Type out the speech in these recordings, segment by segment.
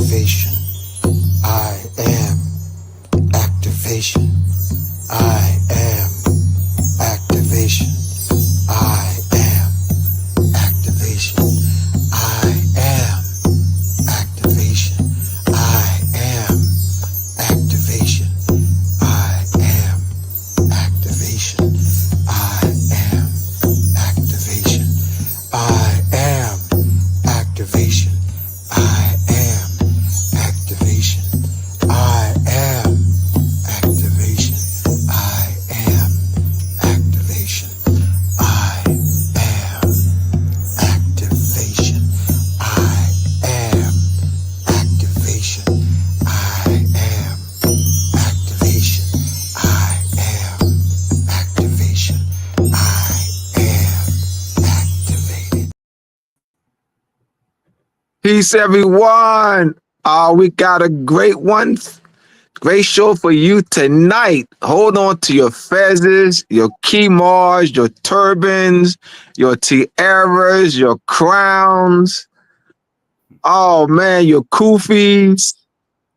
activation. I am activation. I am activation. I am activation. I am activation. I am activation. I am activation. I am activation. I am activation. I am activation. I am activation. I am activation. I am activation. I am activation. I am activation. I am activation. I am activated. Peace, everyone. We got a great one. Great show for you tonight. Hold on to your fezzes, your kimars, your turbans, your tiaras, your crowns. Oh man, your kufis,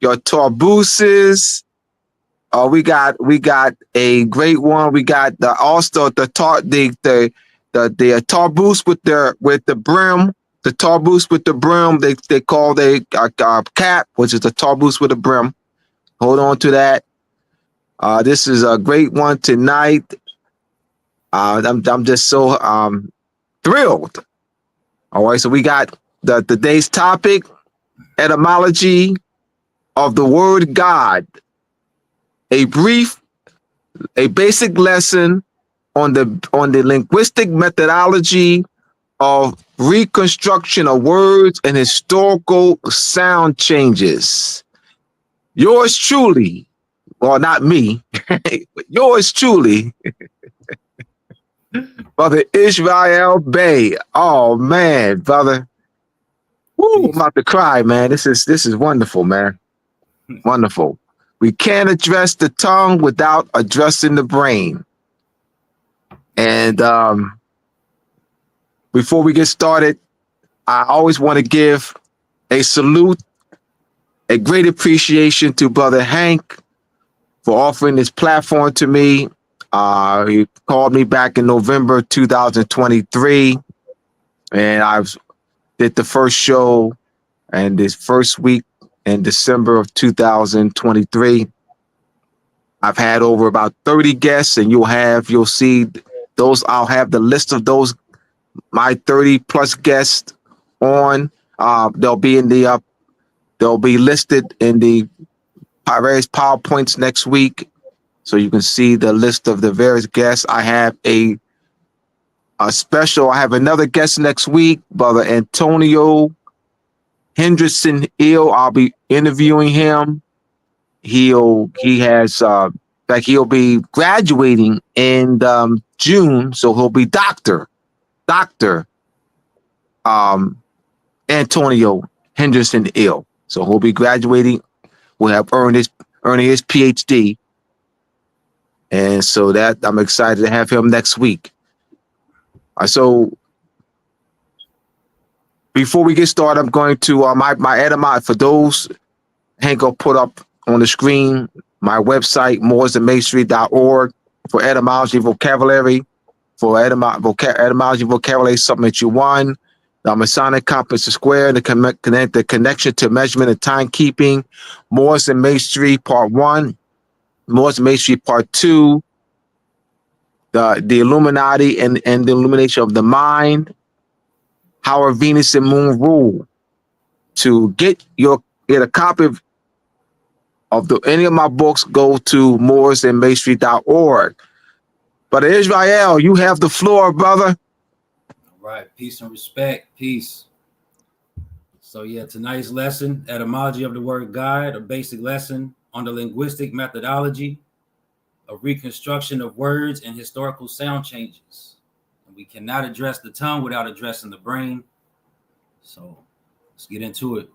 your tarbooses. We got a great one. We got the also the tarboose with the brim. The tarboose with the brim. They call the cap, which is the tarboose with the brim. Hold on to that. This is a great one tonight. I'm just so thrilled. All right, so we got the today's topic: etymology of the word God. A basic lesson on the linguistic methodology of reconstruction of words and historical sound changes. Yours truly, well, not me, but yours truly, Brother Israel Bey. Oh man, brother. Woo, I'm about to cry, man. This is wonderful, man. Wonderful. We can't address the tongue without addressing the brain. And before we get started, I always want to give a salute, a great appreciation to Brother Hank for offering this platform to me. He called me back in November 2023, and I did the first show and this first week in December of 2023. I've had over about 30 guests, and you'll see those. I'll have the list of those, my 30 plus guests on. They'll be listed in the various PowerPoints next week, so you can see the list of the various guests. I have a special. I have another guest next week, Brother Antonio Henderson Ill. I'll be interviewing him. He'll be graduating in June, so he'll be Dr. Antonio Henderson Ill. So he'll be graduating. Will have earning his PhD, and so that I'm excited to have him next week. So before we get started, I'm going to my etymology for those. Hank will put up on the screen my website, mooresandmasonry.org, for etymology vocabulary, for etymology vocabulary, something that you won. The Masonic compass, the square, the connection to measurement and timekeeping. Moorish and Masonry Part 1, Moorish and Masonry Part 2, the Illuminati and the illumination of the mind. How are Venus and Moon rule? To get a copy of any of my books, go to mooresandmasonry.org. But Israel, you have the floor, brother. All right, peace and respect, peace. So yeah, tonight's lesson, etymology of the word God, a basic lesson on the linguistic methodology of reconstruction of words and historical sound changes. And we cannot address the tongue without addressing the brain. So let's get into it.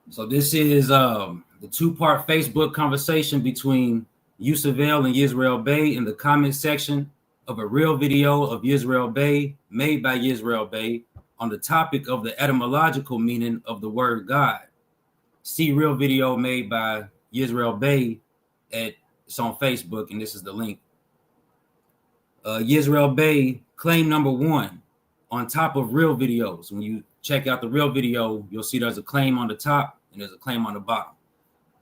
So this is the two-part Facebook conversation between Yusufel and Yisrael Bey in the comment section of a real video of Yisrael Bey made by Yisrael Bey on the topic of the etymological meaning of the word God. See real video made by Yisrael Bey it's on Facebook, and this is the link. Yisrael Bey, claim number 1 on top of real videos. When you check out the real video, you'll see there's a claim on the top and there's a claim on the bottom.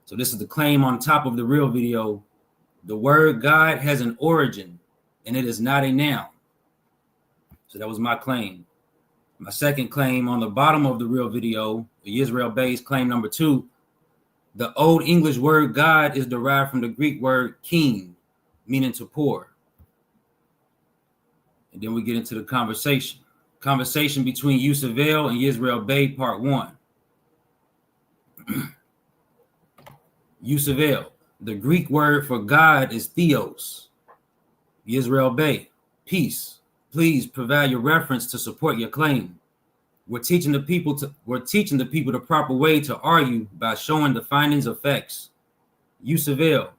So this is the claim on top of the real video. The word God has an origin and it is not a noun. So that was my claim. My second claim on the bottom of the real video, Yisrael Bey's claim number 2, the Old English word God is derived from the Greek word king, meaning to pour. And then we get into the conversation. Conversation between Yusavelle and Yisrael Bey, part 1. Yusavelle, the Greek word for God is theos. Yisrael Bey, peace. Please provide your reference to support your claim. We're teaching the people the proper way to argue by showing the findings of facts. Yusavelle,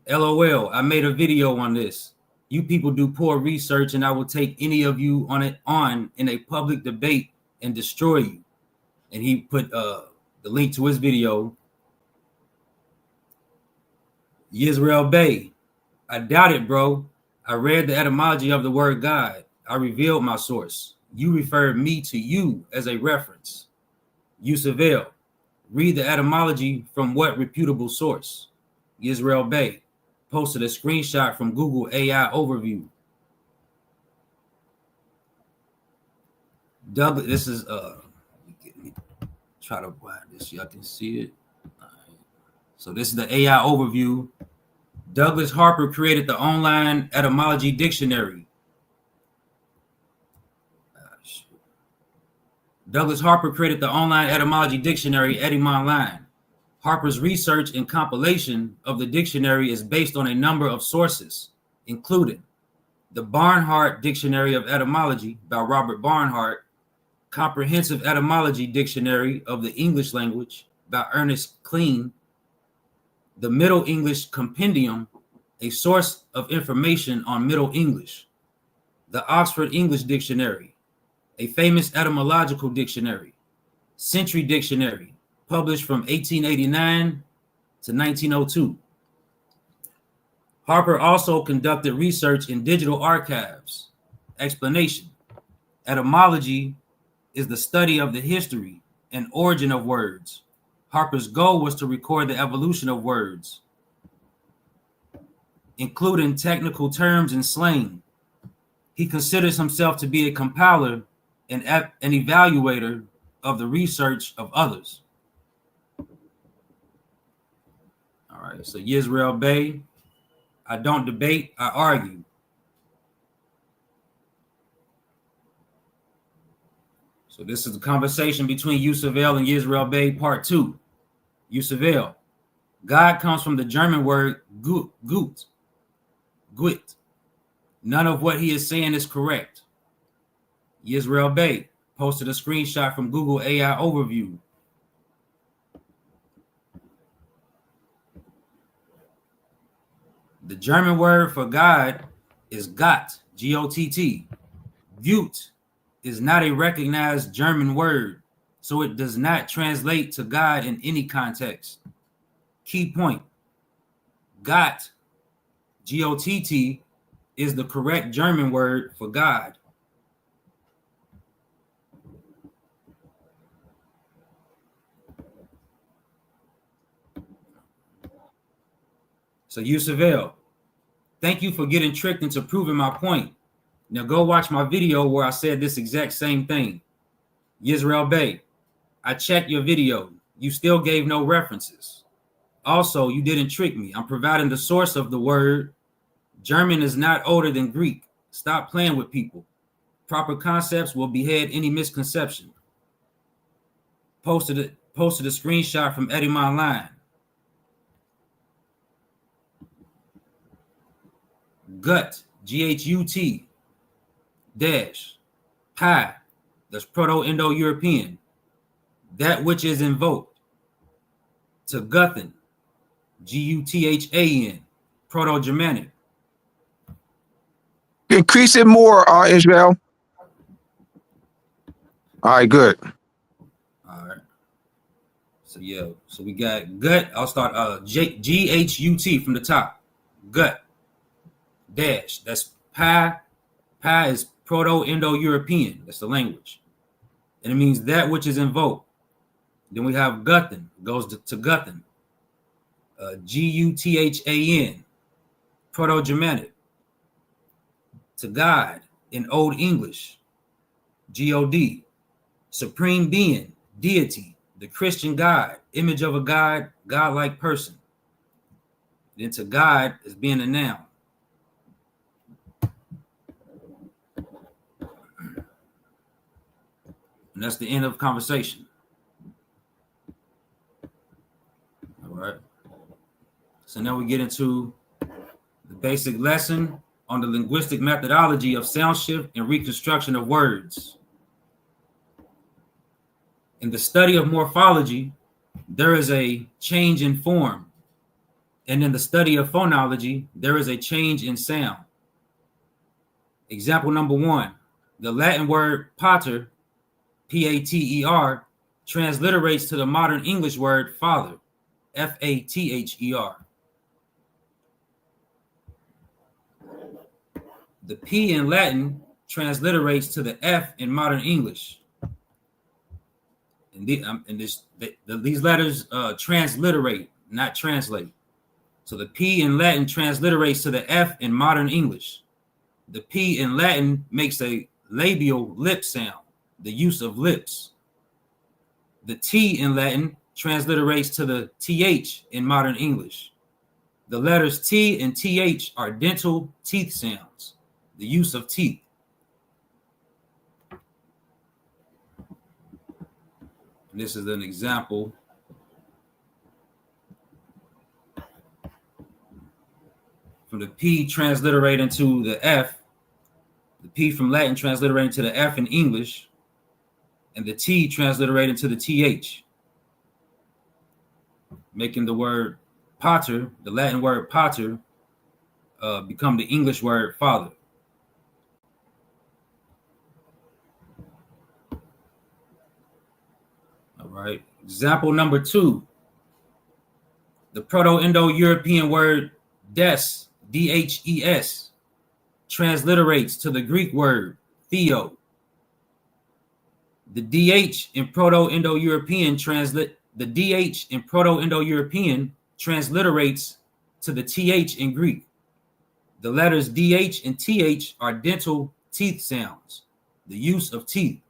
LOL, I made a video on this. You people do poor research, and I will take any of you on in a public debate and destroy you. And he put the link to his video. Yisrael Bey, I doubt it, bro. I read the etymology of the word God. I revealed my source. You referred me to you as a reference. Yusavelle, read the etymology from what reputable source? Yisrael Bey posted a screenshot from Google AI overview. Douglas, this is try to wide this so y'all can see it. All right. So this is the AI overview. Douglas Harper created the online etymology dictionary. Douglas Harper created the online etymology dictionary, Etymonline. Harper's research and compilation of the dictionary is based on a number of sources, including the Barnhart Dictionary of Etymology by Robert Barnhart, Comprehensive Etymology Dictionary of the English Language by Ernest Clean, the Middle English Compendium, a source of information on Middle English, the Oxford English Dictionary, a famous etymological dictionary, Century Dictionary, published from 1889 to 1902. Harper also conducted research in digital archives. Explanation: etymology is the study of the history and origin of words. Harper's goal was to record the evolution of words, including technical terms and slang. He considers himself to be a compiler and an evaluator of the research of others. All right, so Yisrael Bey, I don't debate, I argue. So this is the conversation between Yusavelle and Yisrael Bey, part 2. Yusavelle, God comes from the German word gut. None of what he is saying is correct. Yisrael Bey posted a screenshot from Google AI overview. The German word for God is Gott, G-O-T-T. Gut is not a recognized German word, so it does not translate to God in any context. Key point: Gott, G-O-T-T, is the correct German word for God. So Yusavelle, thank you for getting tricked into proving my point. Now go watch my video where I said this exact same thing. Yisrael Bey, I checked your video. You still gave no references. Also, you didn't trick me. I'm providing the source of the word. German is not older than Greek. Stop playing with people. Proper concepts will behead any misconception. Posted a screenshot from Etymonline. Gut, G-H-U-T, dash, pi, that's Proto-Indo-European, that which is invoked, to Guthan, G-U-T-H-A-N, Proto-Germanic. Increase it more, Israel. All right, good. All right. So yeah, so we got gut. I'll start GHUT from the top. Gut dash. That's pi. Pi is Proto-Indo-European. That's the language, and it means that which is invoked. Then we have Guthan. Goes to Guthan. Guthan. Proto-Germanic. To God in Old English. God. Supreme being, deity, the Christian God, image of a God, godlike person. Then to God as being a noun. And that's the end of conversation. All right. So now we get into the basic lesson on the linguistic methodology of sound shift and reconstruction of words. In the study of morphology, there is a change in form. And in the study of phonology, there is a change in sound. Example number 1, the Latin word pater, Pater, transliterates to the modern English word father, Father. The P in Latin transliterates to the F in modern English. And these letters transliterate, not translate. So the P in Latin transliterates to the F in modern English. The P in Latin makes a labial lip sound, the use of lips. The T in Latin transliterates to the TH in modern English. The letters T and TH are dental teeth sounds, the use of teeth. And this is an example from the P transliterating to the F, the P from Latin transliterating to the F in English, and the T transliterating to the TH, making the word pater, the Latin word pater, become the English word father. All right. Example number 2. The Proto-Indo-European word des, Dhes, transliterates to the Greek word theo. The DH in Proto-Indo-European transliterates to the TH in Greek. The letters DH and TH are dental teeth sounds, the use of teeth.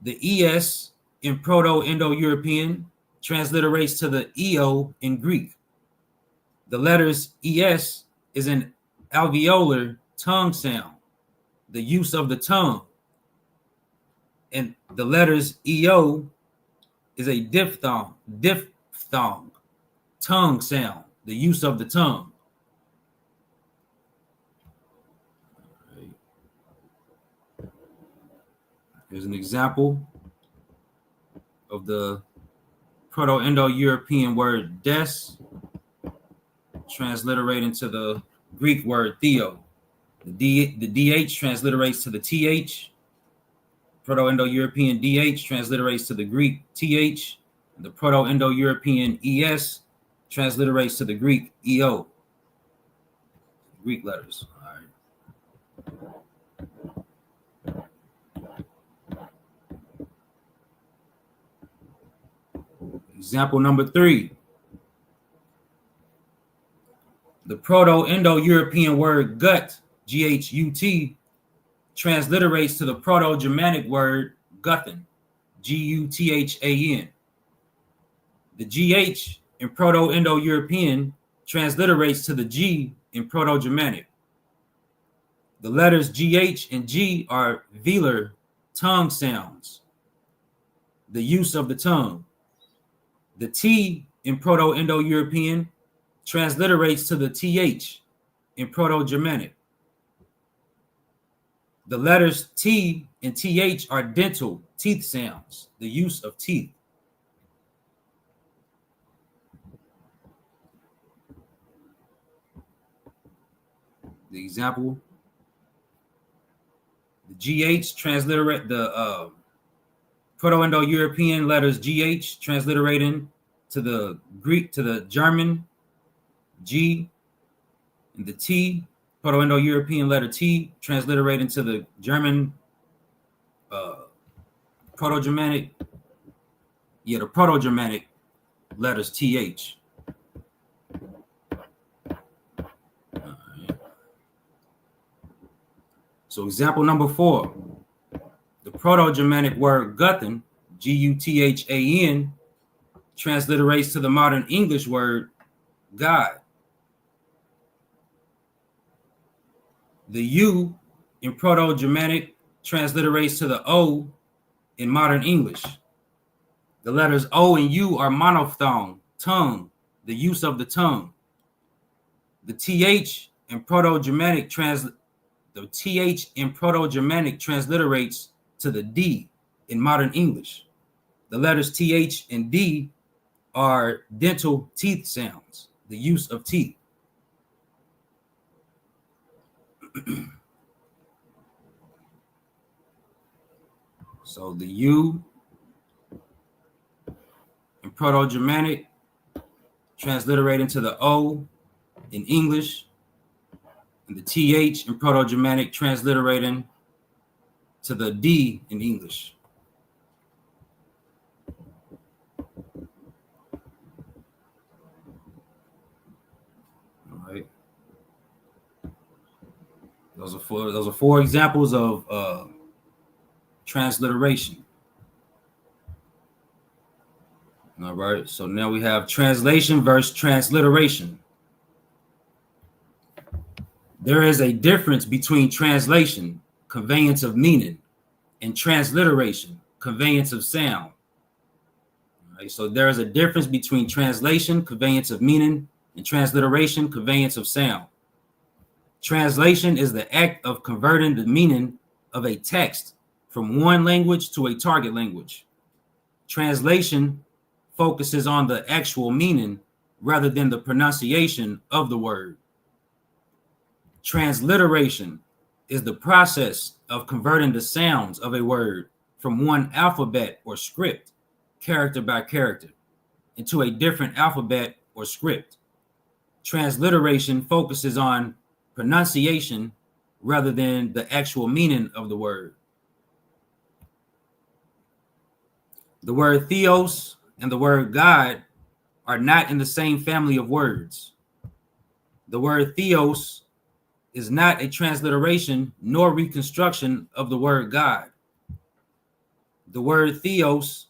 The ES in Proto-Indo-European transliterates to the EO in Greek. The letters ES is an alveolar tongue sound, the use of the tongue. And the letters EO is a diphthong, tongue sound, the use of the tongue. Here's an example of the Proto-Indo-European word des, transliterating to the Greek word theo. The DH transliterates to the TH. Proto-Indo-European DH transliterates to the Greek TH. And the Proto-Indo-European ES transliterates to the Greek EO. Greek letters. All right. Example number 3. The Proto-Indo-European word gut, GHUT, transliterates to the Proto-Germanic word Guthan, Guthan. The GH in Proto-Indo-European transliterates to the G in Proto-Germanic. The letters GH and G are velar tongue sounds, the use of the tongue. The T in Proto-Indo-European transliterates to the TH in Proto-Germanic. The letters T and TH are dental teeth sounds, the use of teeth. The example, the GH transliterate the Proto-Indo-European letters GH transliterating to the Greek, to the German G, and the T. Proto-Indo-European letter T transliterating to the German Proto-Germanic, the Proto-Germanic letters TH. So example number 4, the Proto-Germanic word Guthan, Guthan, transliterates to the modern English word God. The U in Proto-Germanic transliterates to the O in modern English. The letters O and U are monophthong, tongue, the use of the tongue. The TH in Proto-Germanic transliterates to the D in modern English. The letters TH and D are dental teeth sounds, the use of teeth. So the U in Proto-Germanic transliterating to the O in English, and the TH in Proto-Germanic transliterating to the D in English. All right. Those are four examples of transliteration. All right. So now we have translation versus transliteration. There is a difference between translation, conveyance of meaning, and transliteration, conveyance of sound. All right. So there is a difference between translation, conveyance of meaning, and transliteration, conveyance of sound. Translation is the act of converting the meaning of a text from one language to a target language. Translation focuses on the actual meaning rather than the pronunciation of the word. Transliteration is the process of converting the sounds of a word from one alphabet or script, character by character, into a different alphabet or script. Transliteration focuses on pronunciation rather than the actual meaning of the word. The word theos and the word God are not in the same family of words. The word theos is not a transliteration nor reconstruction of the word God. The word theos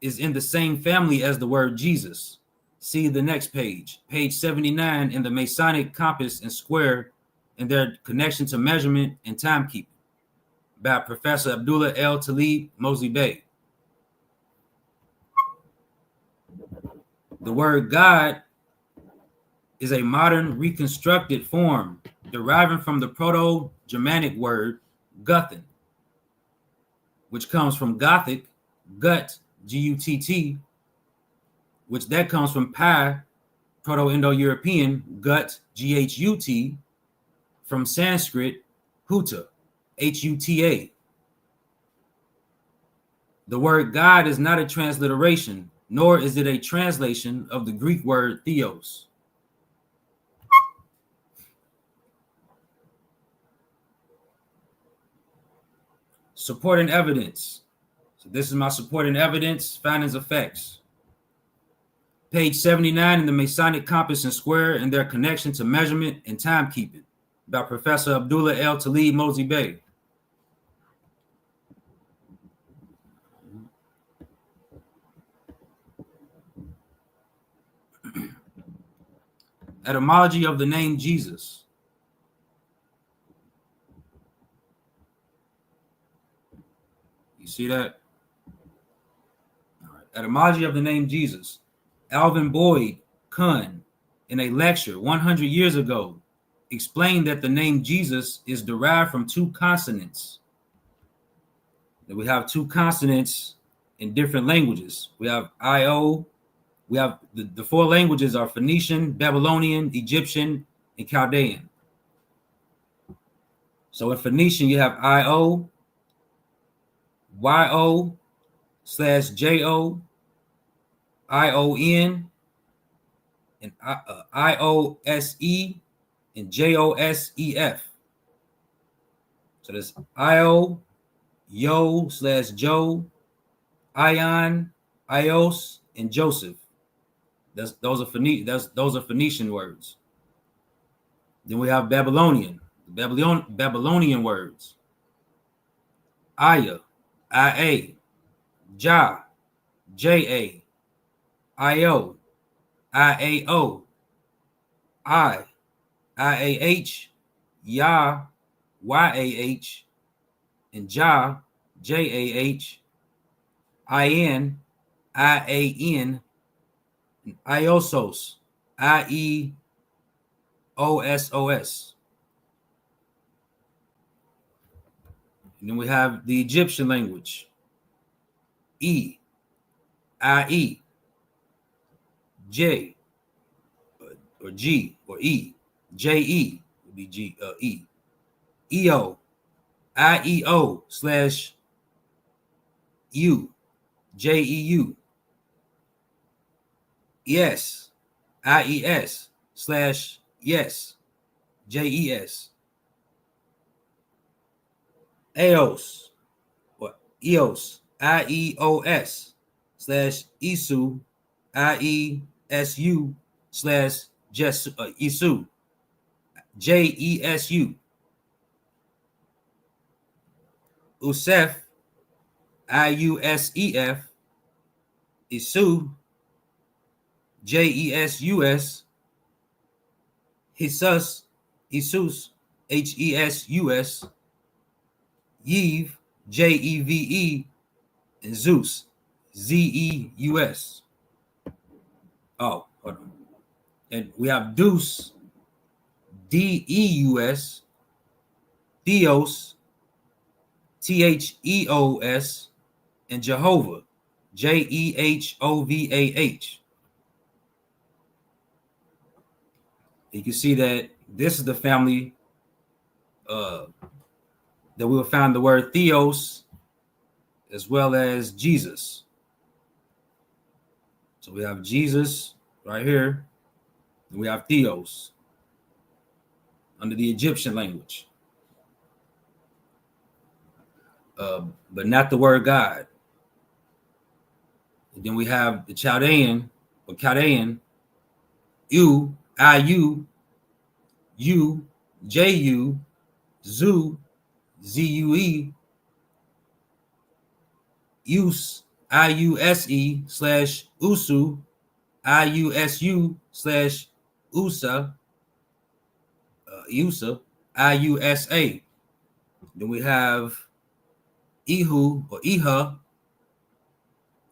is in the same family as the word Jesus. See the next page, page 79 in the Masonic compass and square and their connection to measurement and timekeeping by Professor Abdullah L. Talib Mosley Bey. The word God is a modern reconstructed form deriving from the Proto-Germanic word Guthan, which comes from Gothic, gut, G-U-T-T, which that comes from Pi, Proto-Indo-European, gut, G-H-U-T, from Sanskrit, Huta, H-U-T-A. The word God is not a transliteration, nor is it a translation of the Greek word theos. Supporting evidence. So this is my supporting evidence, findings of facts. Page 79 in the Masonic compass and square and their connection to measurement and timekeeping by Professor Abdullah L. Talib Mosley Bey. Etymology of the name Jesus. You see that? All right. Etymology of the name Jesus. Alvin Boyd Kuhn, in a lecture 100 years ago, explained that the name Jesus is derived from two consonants. That we have two consonants in different languages. We have I-O. We have the four languages are Phoenician, Babylonian, Egyptian, and Chaldean. So in Phoenician, you have I-O, Y-O, /JOION and IOSE and JOSEF. So that's IO, Yo / Joe, Ion, Ios, and Joseph. Those are Phoenician words. Then we have Babylonian words. Aya, IA, Ja, JA, IO, IAO, IAH, Ya, YAH, and Ja, JAH, IN, IAN, and Iosos, IEOSOS. And then we have the Egyptian language. E, IE, J, or G, or E, JE would be E, EO, IEO / U, JEU, ES, IES / yes, JES, EOS, or EOS, IEOS / ISU, IESU / ISU, JESU, USEF, IUSEF, ISU, JESUS, Jesus, Jesus, HESUS, Yeve, JEVE, and Zeus, ZEUS. Oh, hold on. And we have Deuce, DEUS, Theos, THEOS, and Jehovah, JEHOVAH. You can see that this is the family that we will find the word Theos as well as Jesus. So we have Jesus right here, and we have Theos under the Egyptian language, but not the word God. And then we have the Chaldean, U, IU, U, JU, Zu, ZUE, Use, IUSE / Usu, IUSU / USA, USA, IUSA. Then we have Ihu or Iha,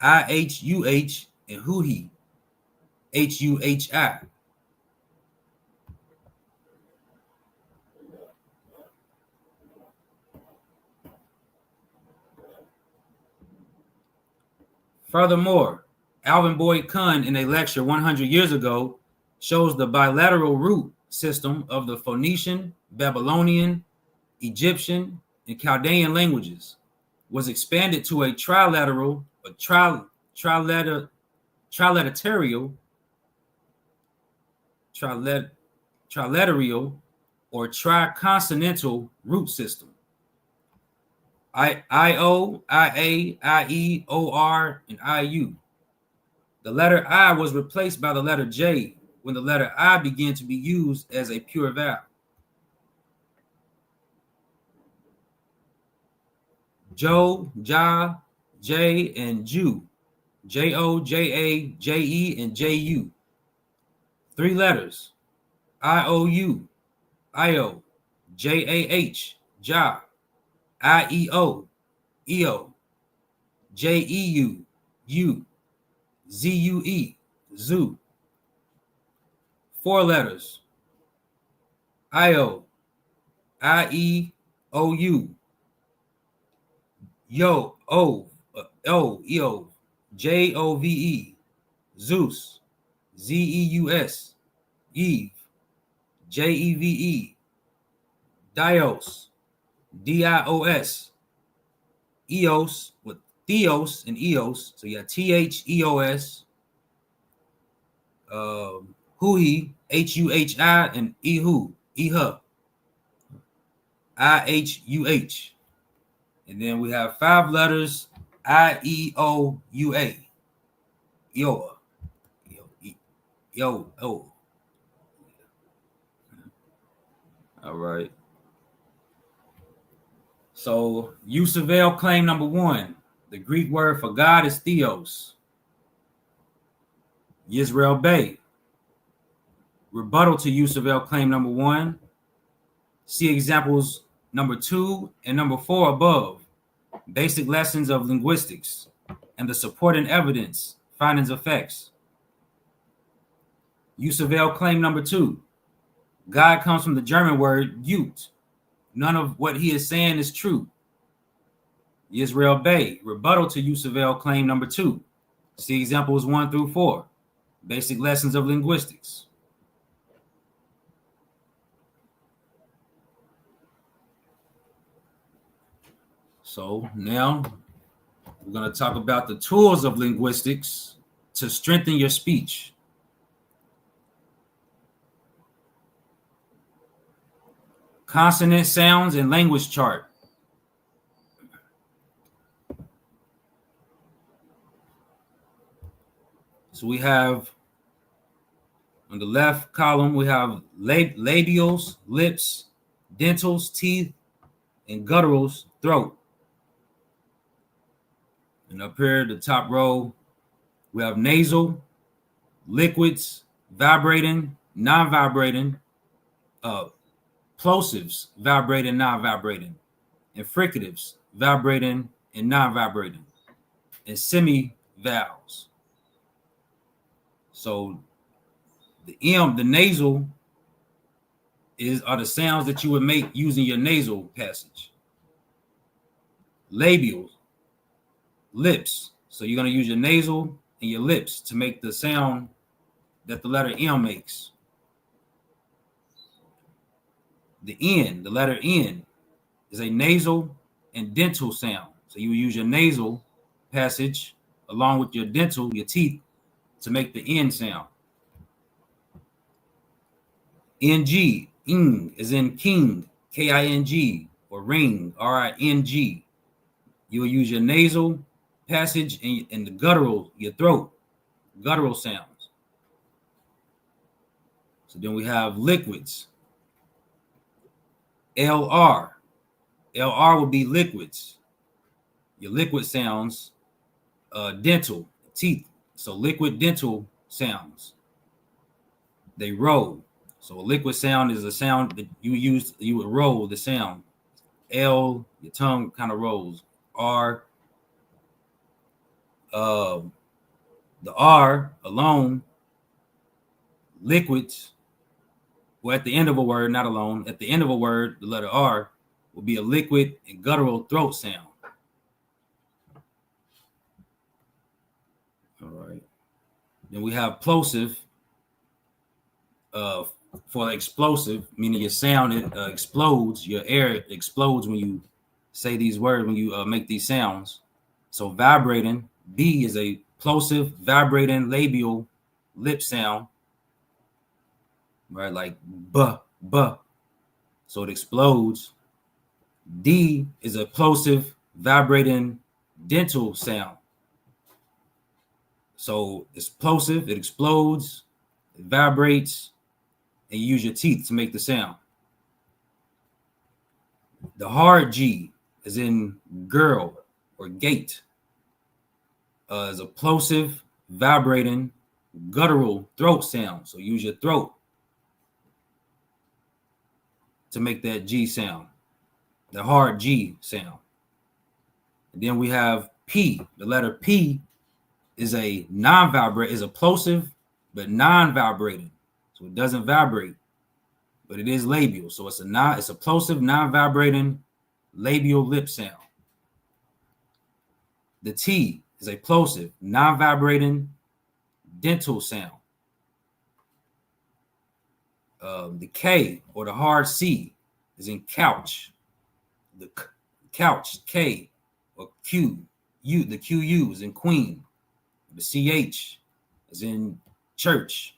IHUH, and Huhi, HUHI. Furthermore, Alvin Boyd Kuhn, in a lecture 100 years ago, shows the bilateral root system of the Phoenician, Babylonian, Egyptian, and Chaldean languages was expanded to a trilateral, or trilateral, or triconsonantal root system. IO, IA, IE, OR, and IU. The letter I was replaced by the letter J when the letter I began to be used as a pure vowel. Jo, Ja, J, and Ju. JO, JA, JE, and JU. 3 letters. IOU, IO, JAH, Ja, IEO, EO, JEU, U, ZUE, Zoo. 4 letters. IO, IEOU, Yo, EO, JOVE, Zeus, ZEUS, Eve, JEVE, Dios, DIOS, EOS with theos and eos. So you got theos, hui, huhi, and ehu, ihuh. And then we have 5 letters, ioua, ioa, yo, oh. All right. So use of L claim number 1. The Greek word for God is theos. Yisrael Bey. Rebuttal to use of L claim number 1. See examples number 2 and number 4 above. Basic lessons of linguistics and the supporting evidence, findings of facts. Use of L claim number 2. God comes from the German word Gut. None of what he is saying is true. Yisrael Bey. Rebuttal to use of L claim number 2. See examples 1 through 4. Basic lessons of linguistics. So now we're going to talk about the tools of linguistics to strengthen your speech. Consonant sounds and language chart. So we have on the left column, we have labials, lips, dentals, teeth, and gutturals, throat. And up here, the top row, we have nasal, liquids, vibrating, non-vibrating, plosives, vibrating, non-vibrating, and fricatives, vibrating and non-vibrating, and semi-vowels. So the the nasal are the sounds that you would make using your nasal passage. Labials, lips. So you're going to use your nasal and your lips to make the sound that the letter M makes. The N, the letter N, is a nasal and dental sound. So you use your nasal passage along with your dental, your teeth, to make the N sound. NG, ing, is in king, K-I-N-G, or ring, R-I-N-G. You will use your nasal passage and the guttural, your throat, guttural sounds. So then we have liquids. LR. LR will be liquids. Your liquid sounds, dental, teeth. So liquid dental sounds. They roll. So a liquid sound is a sound that you would roll the sound. L, your tongue kind of rolls. R, the R alone, liquids, well, at the end of a word, not alone, at the end of a word, the letter R will be a liquid and guttural throat sound. All right. Then we have plosive for explosive, meaning your sound explodes, your air explodes when you say these words, when you make these sounds. So vibrating, B is a plosive, vibrating labial lip sound, right? Like buh, buh. So it explodes. D is a plosive, vibrating dental sound. So it's plosive, it explodes, it vibrates, and you use your teeth to make the sound. The hard G is in girl or gate. Is a plosive, vibrating, guttural throat sound. So use your throat to make that G sound, the hard G sound. And then we have P. The letter P is a non-vibrate, is a plosive, but non-vibrating. So it doesn't vibrate, but it is labial. So it's a plosive, non-vibrating labial lip sound. The T is a plosive, non-vibrating dental sound. The K or the hard C is in couch. The couch, K or Q, the QU is in queen. The CH is in church.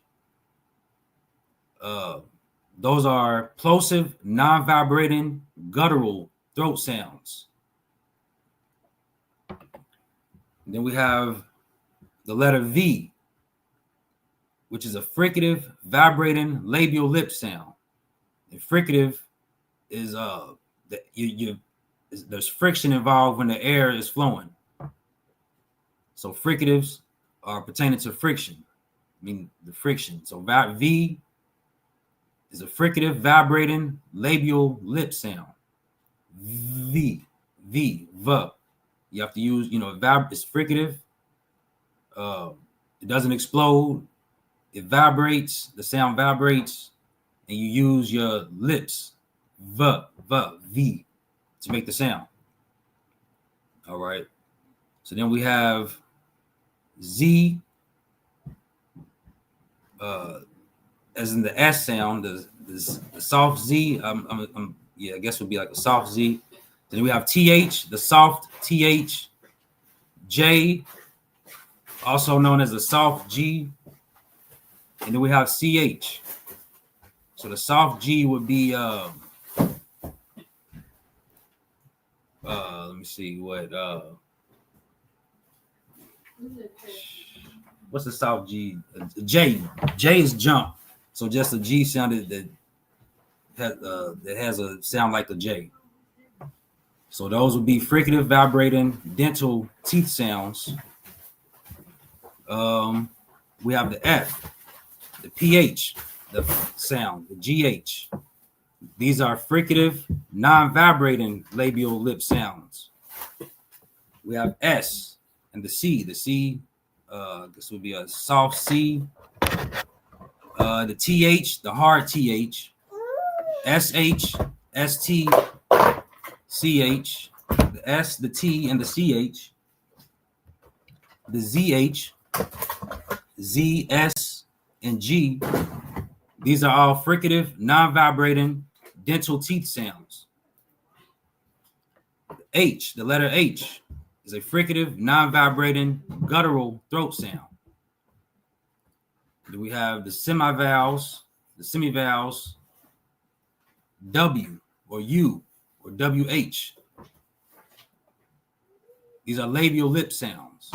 Those are plosive, non-vibrating, guttural throat sounds. And then we have the letter V, which is a fricative, vibrating labial lip sound. And fricative is there's friction involved when the air is flowing. So fricatives are pertaining to friction, I mean the friction. So V is a fricative, vibrating labial lip sound. V. You have to use, it's fricative. It doesn't explode. It vibrates. The sound vibrates, and you use your lips, V, to make the sound. All right. So then we have Z, as in the S sound, the soft Z. I guess would be like a soft Z. Then we have TH, the soft TH. J, also known as the soft G. And then we have CH. So the soft G would be let me see what's the soft G? J. J is jump. So just a G sounded that has a sound like a J. So those would be fricative, vibrating, dental teeth sounds. We have the F, the PH, the sound, the GH. These are fricative, non-vibrating labial lip sounds. We have S and the C. The C, this would be a soft C. The TH, the hard TH. SH, ST, CH. The S, the T, and the CH. The ZH, Z, S, and G. These are all fricative, non-vibrating dental teeth sounds. H, the letter H, is a fricative, non-vibrating guttural throat sound. Then we have the semivowels, W or U or WH. These are labial lip sounds.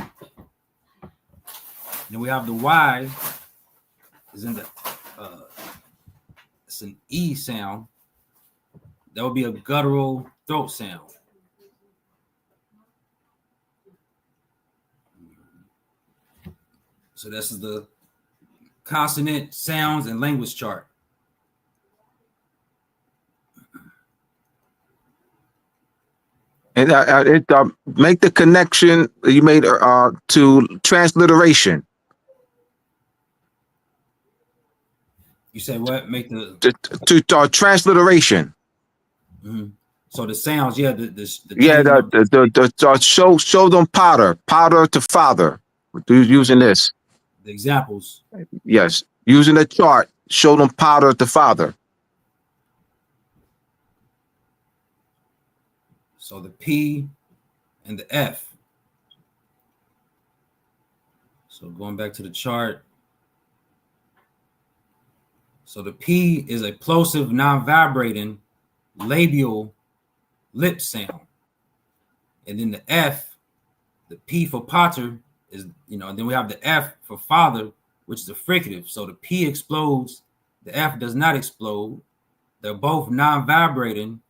Then we have the Y, is in the it's an E sound. That would be a guttural throat sound. So this is the consonant, sounds, and language chart. And make the connection you made to transliteration. You said what? Make the to transliteration. Mm-hmm. So the sounds, yeah, show them powder to father. Using this. The examples. Yes, using the chart, show them powder to father. So the P and the F. So going back to the chart. So the P is a plosive, non-vibrating labial lip sound. And then the F, the P for Potter is, and then we have the F for father, which is a fricative. So the P explodes, the F does not explode. They're both non-vibrating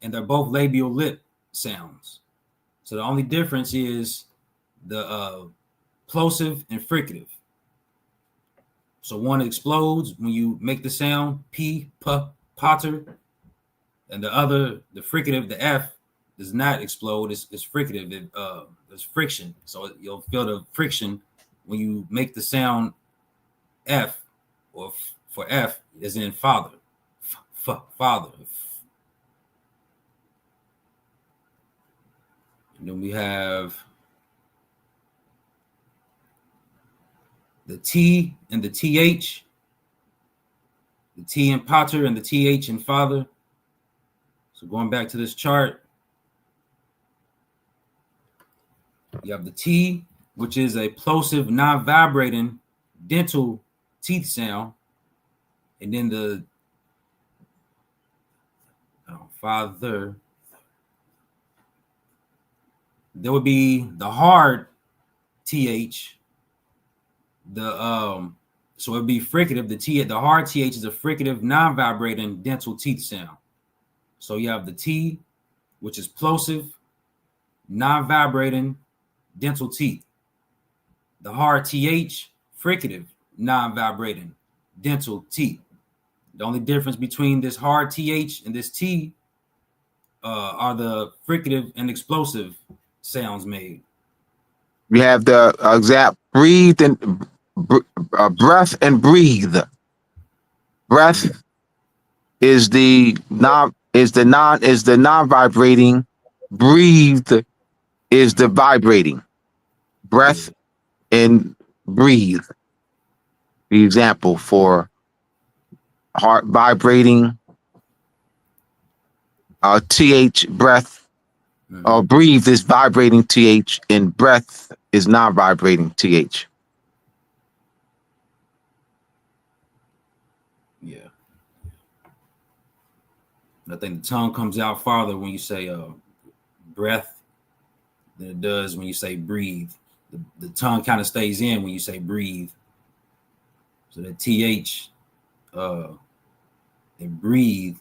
and they're both labial lip sounds. So the only difference is the plosive and fricative. So one explodes when you make the sound P, Potter, and the other, the fricative, the F, does not explode. It's fricative. There's friction. So you'll feel the friction when you make the sound F, or for F is in father. Father. And then we have the T and the TH, the T in Potter and the TH in father. So going back to this chart, You have the T, which is a plosive, non-vibrating dental teeth sound. And then the father, there would be the hard TH. So it'd be fricative. The hard TH is a fricative, non-vibrating dental teeth sound. So you have the T, which is plosive, non-vibrating dental teeth. The hard TH, fricative, non-vibrating dental teeth. The only difference between this hard TH and this T are the fricative and explosive sounds made. We have the exact breathe and breath and breathe. Breath is the non-vibrating. Breathe is the vibrating. Breath and breathe. The example for heart vibrating, TH breath, breathe is vibrating TH, and breath is non-vibrating TH. Yeah. I think the tongue comes out farther when you say breath than it does when you say breathe. The tongue kind of stays in when you say breathe. So the TH and breathe,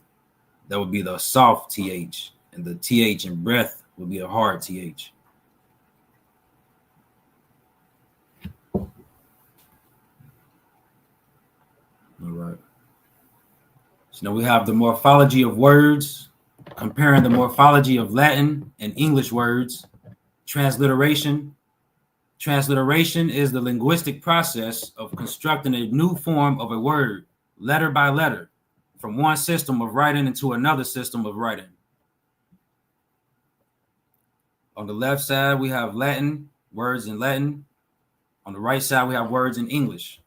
that would be the soft TH. And the TH in breath would be a hard TH. All right. So now we have the morphology of words, comparing the morphology of Latin and English words. Transliteration. Transliteration is the linguistic process of constructing a new form of a word, letter by letter, from one system of writing into another system of writing. On the left side, we have Latin, words in Latin. On the right side, we have words in English.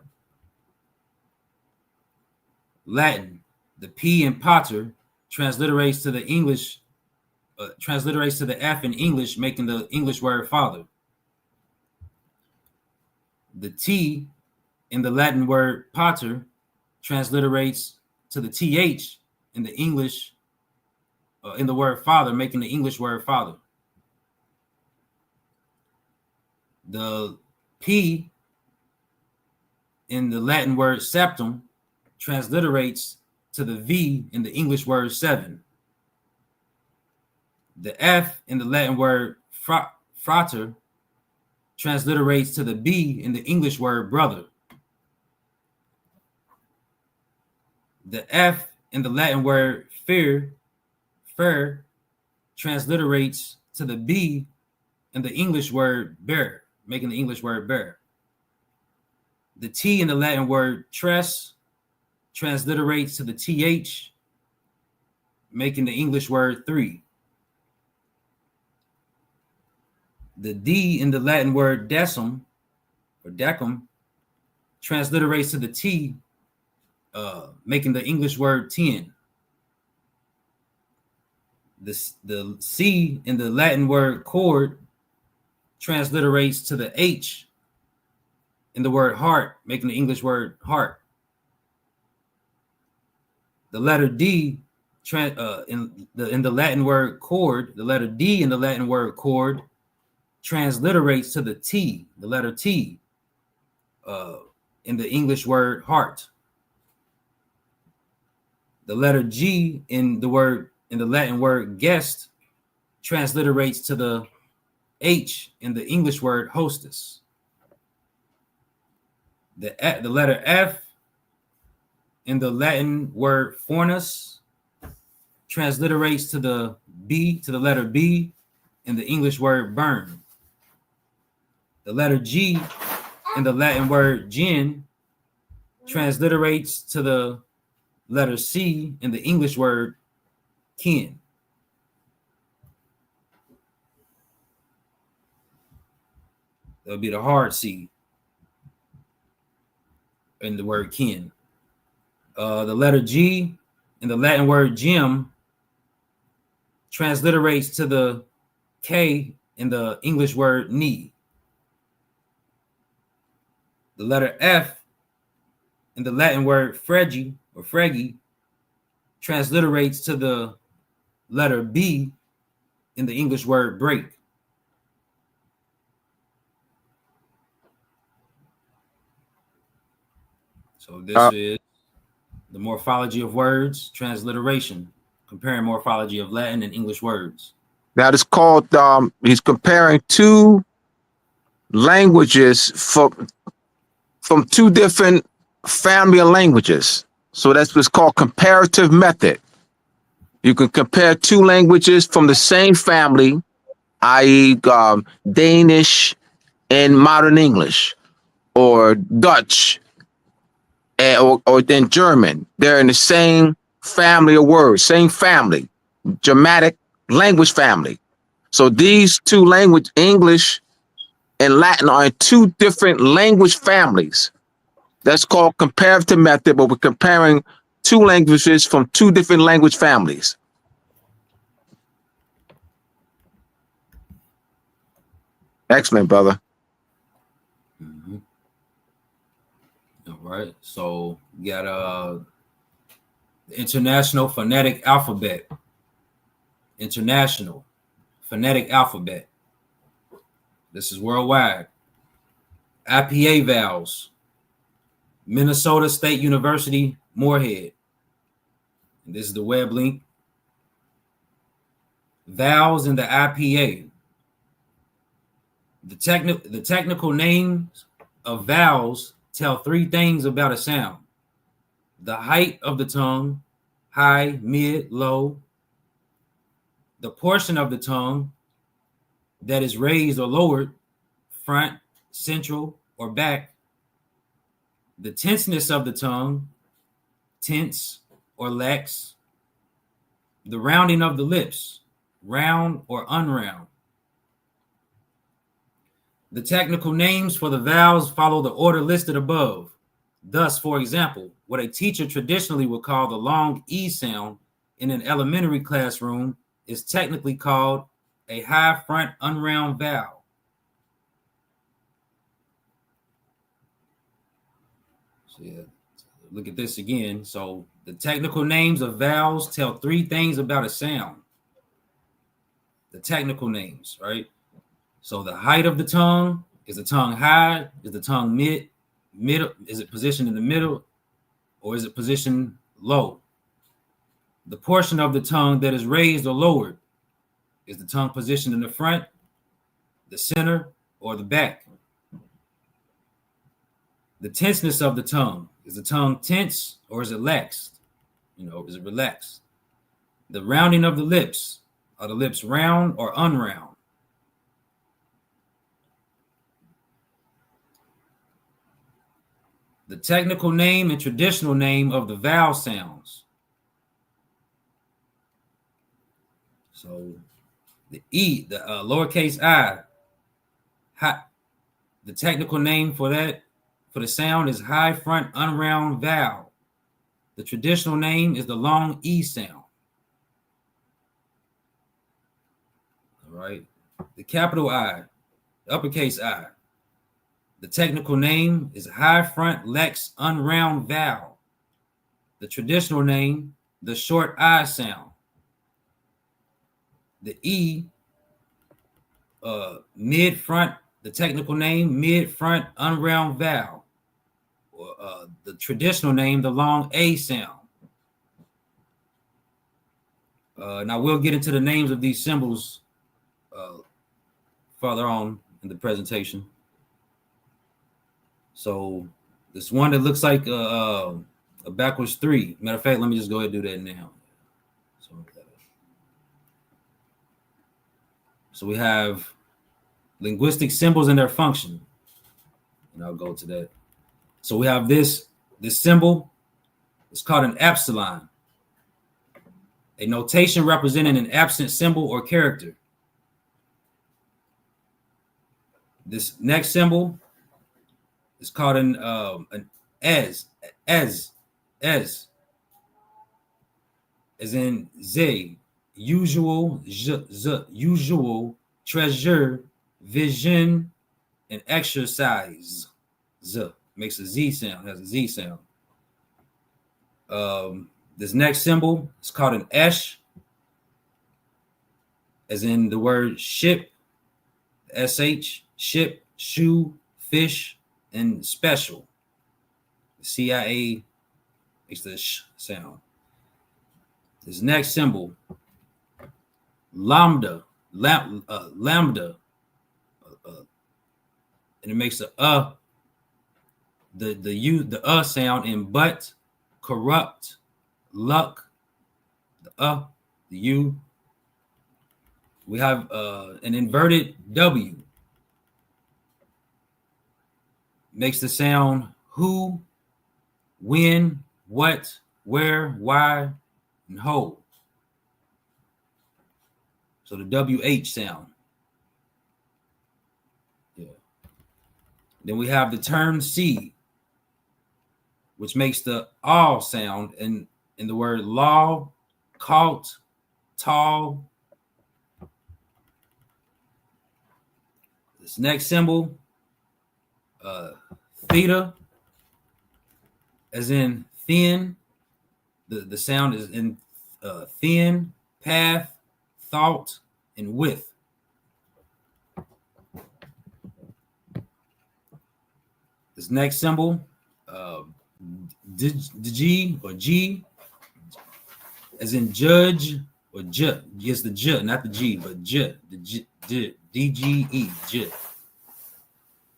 Latin, the P in pater transliterates to the English, transliterates to the F in English, making the English word father. The T in the Latin word pater transliterates to the TH in the English, in the word father, making the English word father. The P in the Latin word septum transliterates to the V in the English word seven. The F in the Latin word frater transliterates to the B in the English word brother. The F in the Latin word fair transliterates to the B in the English word bear, making the English word bear. The T in the Latin word tres transliterates to the TH, making the English word three. The D in the Latin word decum or decum transliterates to the T, making the English word 10. The C in the Latin word cord transliterates to the H in the word heart, making the English word heart. The letter D in the Latin word cord, the letter D in the Latin word cord transliterates to the T, the letter T, in the English word heart. The letter G in the Latin word guest transliterates to the H in the English word hostess. The letter F in the Latin word fornus transliterates to the letter B in the English word burn. The letter G in the Latin word gin transliterates to the letter C in the English word kin. That would be the hard C in the word kin. The letter G in the Latin word gem transliterates to the K in the English word knee. The letter F in the Latin word fregi or fregi transliterates to the letter B in the English word break. So this is the morphology of words, transliteration, comparing morphology of Latin and English words. Now it's called, he's comparing two languages from two different family of languages. So that's what's called comparative method. You can compare two languages from the same family, i.e. Danish and modern English, or Dutch, or then German. They're in the same family of words, same family, Germanic language family. So these two languages, English and Latin, are in two different language families. That's called comparative method, but we're comparing two languages from two different language families. Excellent, brother. Mm-hmm. All right. So you got the International Phonetic Alphabet. International Phonetic Alphabet. This is worldwide. IPA vowels. Minnesota State University, Moorhead. And this is the web link. Vowels in the IPA. The technical names of vowels tell three things about a sound: the height of the tongue, high, mid, low; the portion of the tongue that is raised or lowered, front, central, or back; the tenseness of the tongue, tense or lax; the rounding of the lips, round or unround. The technical names for the vowels follow the order listed above. Thus, for example, what a teacher traditionally would call the long E sound in an elementary classroom is technically called a high front unround vowel. So yeah, look at this again. So the technical names of vowels tell three things about a sound. The technical names, right? So the height of the tongue, is the tongue high? Is the tongue middle? Is it positioned in the middle, or is it positioned low? The portion of the tongue that is raised or lowered, is the tongue positioned in the front, the center, or the back? The tenseness of the tongue, is the tongue tense or is it laxed? Is it relaxed? The rounding of the lips, are the lips round or unround? The technical name and traditional name of the vowel sounds. So the E, the lowercase I, the technical name for the sound is high front unround vowel. The traditional name is the long E sound. All right. The capital I, the uppercase I, the technical name is high front lax unround vowel. The traditional name, the short I sound. The E, mid front, the technical name, mid front unround vowel. Or the traditional name, the long A sound. Now we'll get into the names of these symbols further on in the presentation. So this one that looks like a backwards 3. Matter of fact, let me just go ahead and do that now. So we have linguistic symbols and their function. And I'll go to that. So we have this symbol. It's called an epsilon, a notation representing an absent symbol or character. This next symbol is called an as in z, usual, usual, treasure, vision, and exercise. Z makes a Z sound, has a Z sound. This next symbol is called an esh, as in the word ship, SH, ship, shoe, fish, and special. CIA makes the sh sound. This next symbol, lambda, lambda, and it makes the sound in but, corrupt, luck, the U. We have an inverted W. Makes the sound who, when, what, where, why, and ho. So the WH sound. Yeah. Then we have the term C, which makes the all sound in the word law, caught, tall. This next symbol, theta, as in thin. The sound is in thin, path, thought, and width. This next symbol, G or G, as in judge or J. Yes, the J, not the G, but J, the J, DGE, J.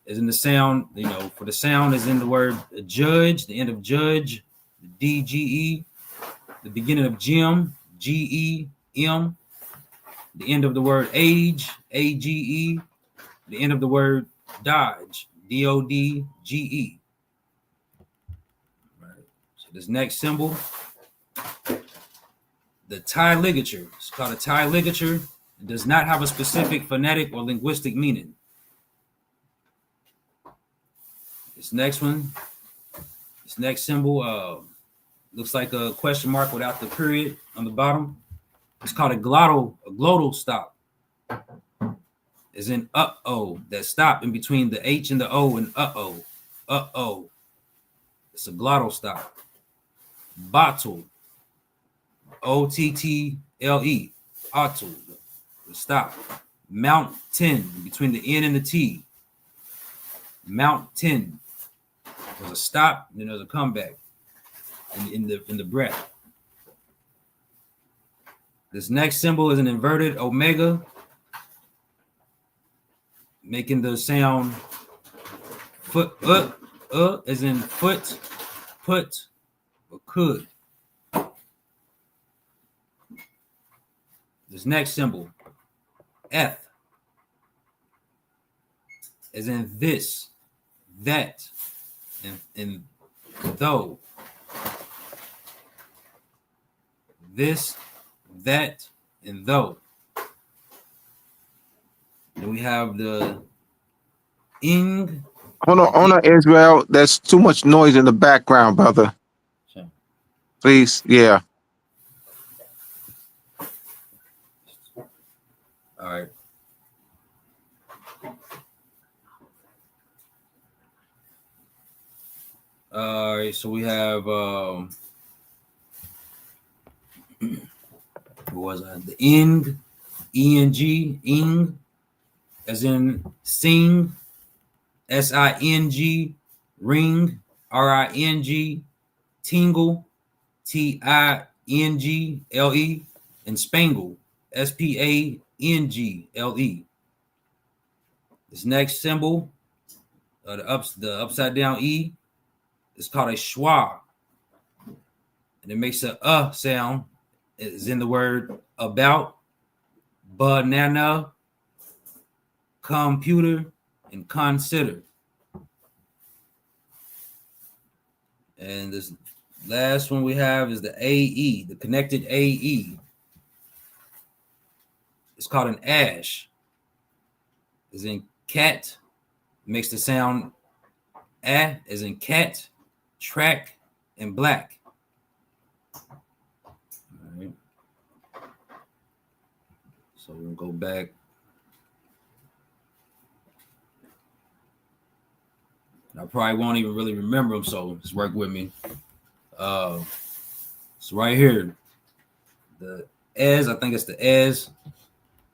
As in the sound, for the sound is in the word judge, the end of judge, the DGE, the beginning of gem, GEM, the end of the word age, AGE, the end of the word dodge, DODGE. Right. So this next symbol, the tie ligature. It's called a tie ligature. It does not have a specific phonetic or linguistic meaning. This next symbol looks like a question mark without the period on the bottom. It's called a glottal stop. As in uh-oh, that stop in between the H and the O and uh-oh. Uh-oh. It's a glottal stop. Bottle. OTTLE. Ottle. The stop. Mountain between the N and the T. Mountain. There's a stop, and then there's a comeback in the breath. This next symbol is an inverted omega, making the sound foot, as in foot, put, or could. This next symbol, F, as in this, that, and though. This, that, and though. Then we have the ing. Hold on, Israel. There's too much noise in the background, brother. Sure. Please, yeah. All right. All right, so we have what was that? The ing, ing, as in sing, SING, ring, RING, tingle, TINGLE, and spangle, SPANGLE. This next symbol, the upside down E, is called a schwa, and it makes a sound. It's in the word about, banana, computer, and consider. And this last one we have is the AE, the connected AE. It's called an ash. As in cat, makes the sound as in cat, track, and black. All right. So we'll go back I probably won't even really remember them, so just work with me. So right here, the as, I think it's the as,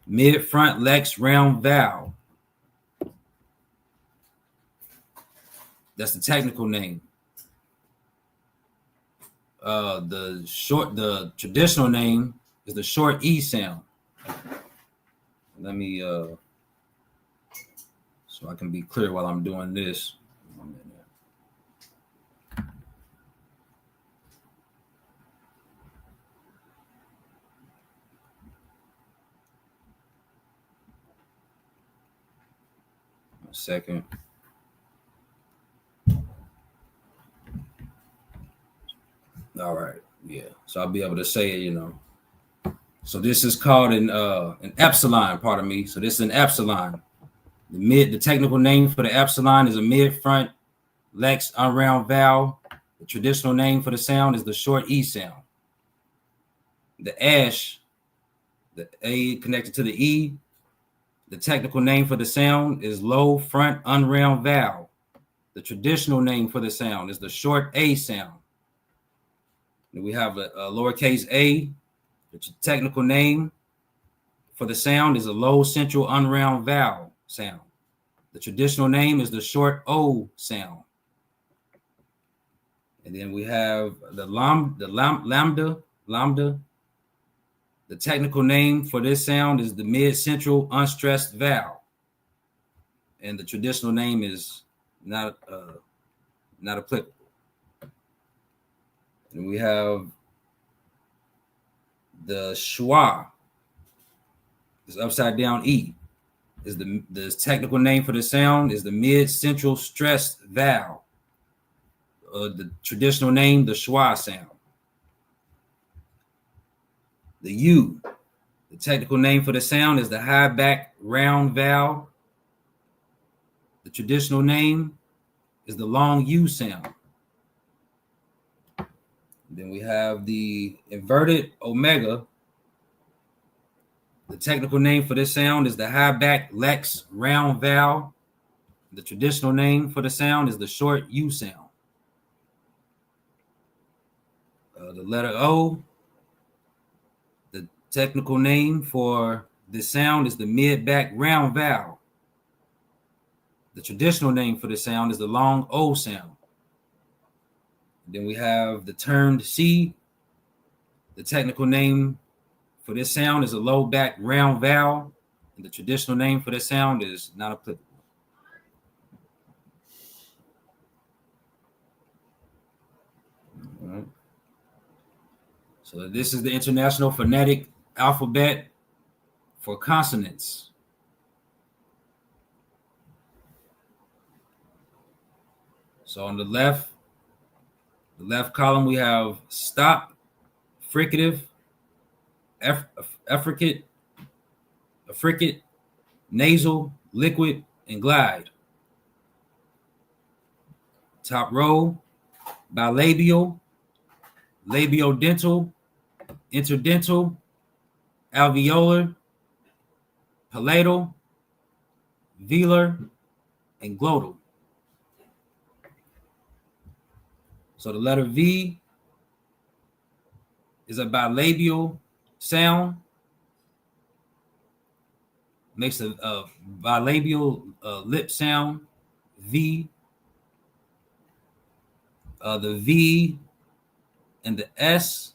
mid front lex round vowel. That's the technical name. The traditional name is the short E sound. Let me so I can be clear while I'm doing this. 1 minute. A second. All right. Yeah. So I'll be able to say it, So this is called an epsilon, pardon me. So this is an epsilon. The technical name for the epsilon is a mid-front lex unround vowel. The traditional name for the sound is the short E sound. The ash, the A connected to the E. The technical name for the sound is low front unround vowel. The traditional name for the sound is the short A sound. And we have a lowercase a. The technical name for the sound is a low central unround vowel sound. The traditional name is the short O sound. And then we have the lambda. The technical name for this sound is the mid-central unstressed vowel. And the traditional name is not applicable. And we have the schwa, is upside down E. Is the technical name for the sound is the mid-central stressed vowel. The traditional name, the schwa sound. The U, the technical name for the sound is the high back round vowel. The traditional name is the long U sound. Then we have the inverted omega. The technical name for this sound is the high back lex round vowel. The traditional name for the sound is the short U sound. The letter O, the technical name for this sound is the mid-back round vowel. The traditional name for the sound is the long O sound. Then we have the termed C. The technical name for this sound is a low back round vowel. And the traditional name for this sound is not applicable. All right. So this is the International Phonetic Alphabet for consonants. So on the left column, we have stop, fricative, affricate, nasal, liquid, and glide. Top row, bilabial, labiodental, interdental, alveolar, palatal, velar, and glottal. So the letter V is a bilabial sound, makes a bilabial lip sound, V. The V and the S,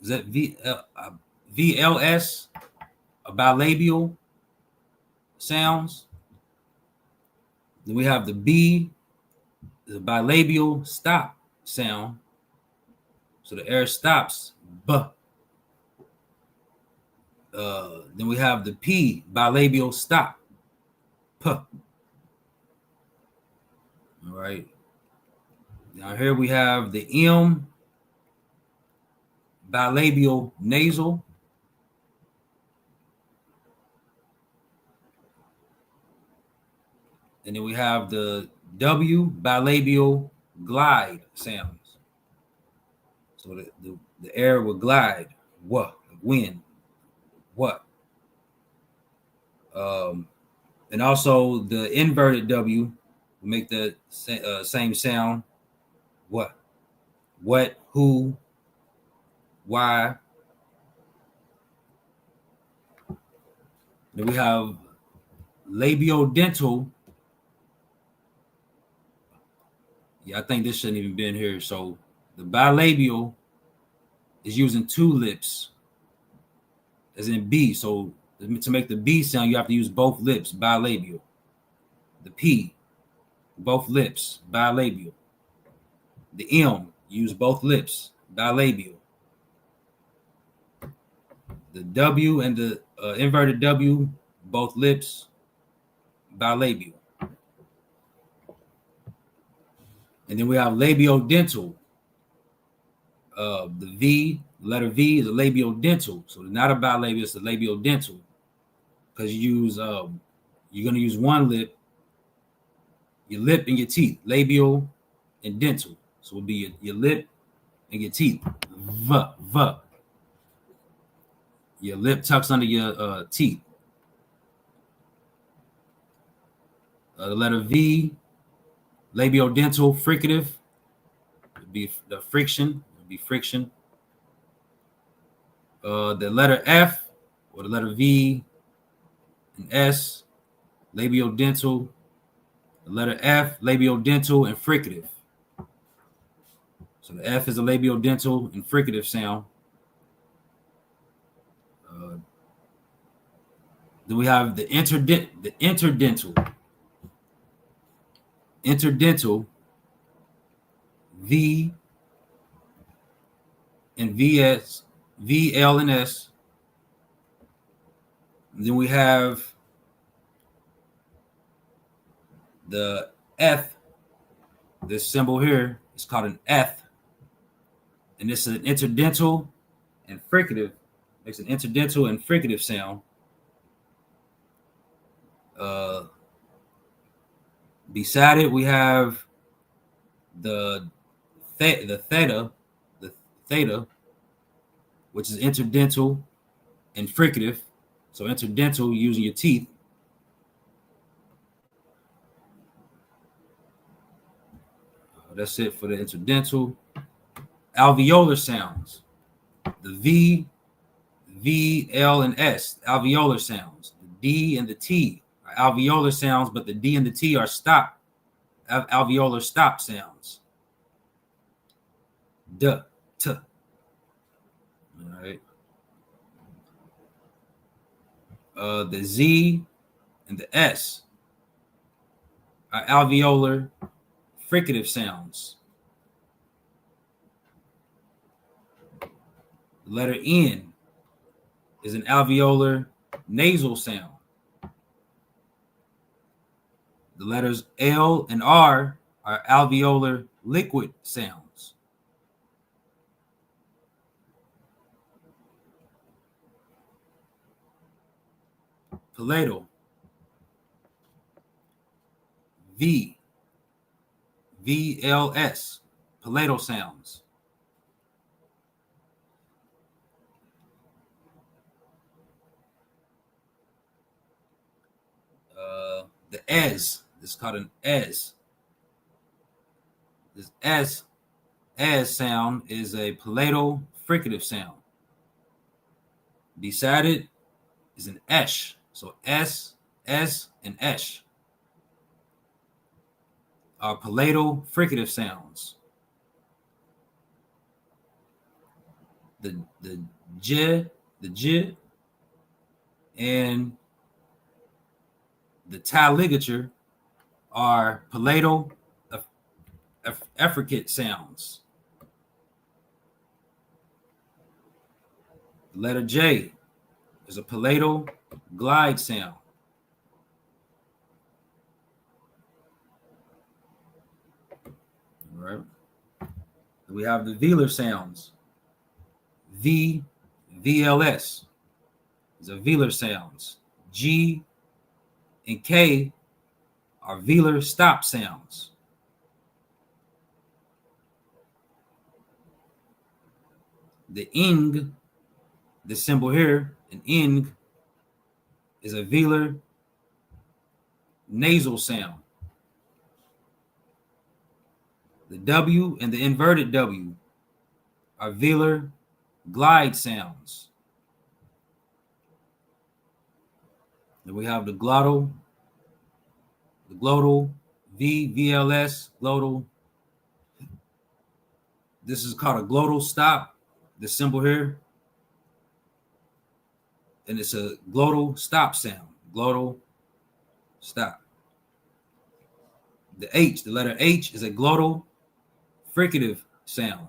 is that VLS, a bilabial sounds. Then we have the B, the bilabial stop sound. So the air stops, B. Then we have the P, bilabial stop, P. All right. Now here we have the M, bilabial nasal. And then we have the W, bilabial glide sounds. So the air will glide, what, wind, what. And also the inverted W We make the same sound. What, who, why. Then we have labiodental. Yeah, I think this shouldn't even been here. So the bilabial is using two lips, as in B. So to make the B sound, you have to use both lips, bilabial. The P, both lips, bilabial. The M, use both lips, bilabial. The W and the inverted W, both lips, bilabial. And then we have labiodental. The V, letter V is a labiodental. So it's not a bilabial, it's a labiodental. Because you're going to use one lip, your lip and your teeth, labial and dental. So it'll be your lip and your teeth. V. Your lip tucks under your teeth. The letter V, labiodental, fricative, would be the friction. Would be friction. The letter F or the letter V and S, labiodental. The letter F, labiodental and fricative. So the F is a labiodental and fricative sound. Then we have the interdental. Interdental, V and VS, VL and S. And then we have the F. This symbol here is called an F. And this is an interdental and fricative. Makes an interdental and fricative sound. Beside it, we have the theta, which is interdental and fricative. So interdental, using your teeth. That's it for the interdental. Alveolar sounds. The V, L, and S, alveolar sounds. The D and the T are alveolar sounds, but the D and the T are alveolar stop sounds. D, T. All right. The Z and the S are alveolar fricative sounds. The letter N is an alveolar nasal sound. The letters L and R are alveolar liquid sounds. Palatal. VLS, palatal sounds. The S is called an S. This S sound is a palatal fricative sound. Beside it is an esh. So S, and esh are palatal fricative sounds. The J, and the tie ligature are palatal effricate sounds. The letter J is a palatal glide sound. All right. We have the velar sounds. VLS is a velar sounds. G and K are velar stop sounds. The ing, the symbol here, an ing, is a velar nasal sound. The W and the inverted W are velar glide sounds. Then we have the glottal, V, VLS, glottal. This is called a glottal stop, the symbol here. And it's a glottal stop sound, glottal stop. The H, the letter H, is a glottal fricative sound.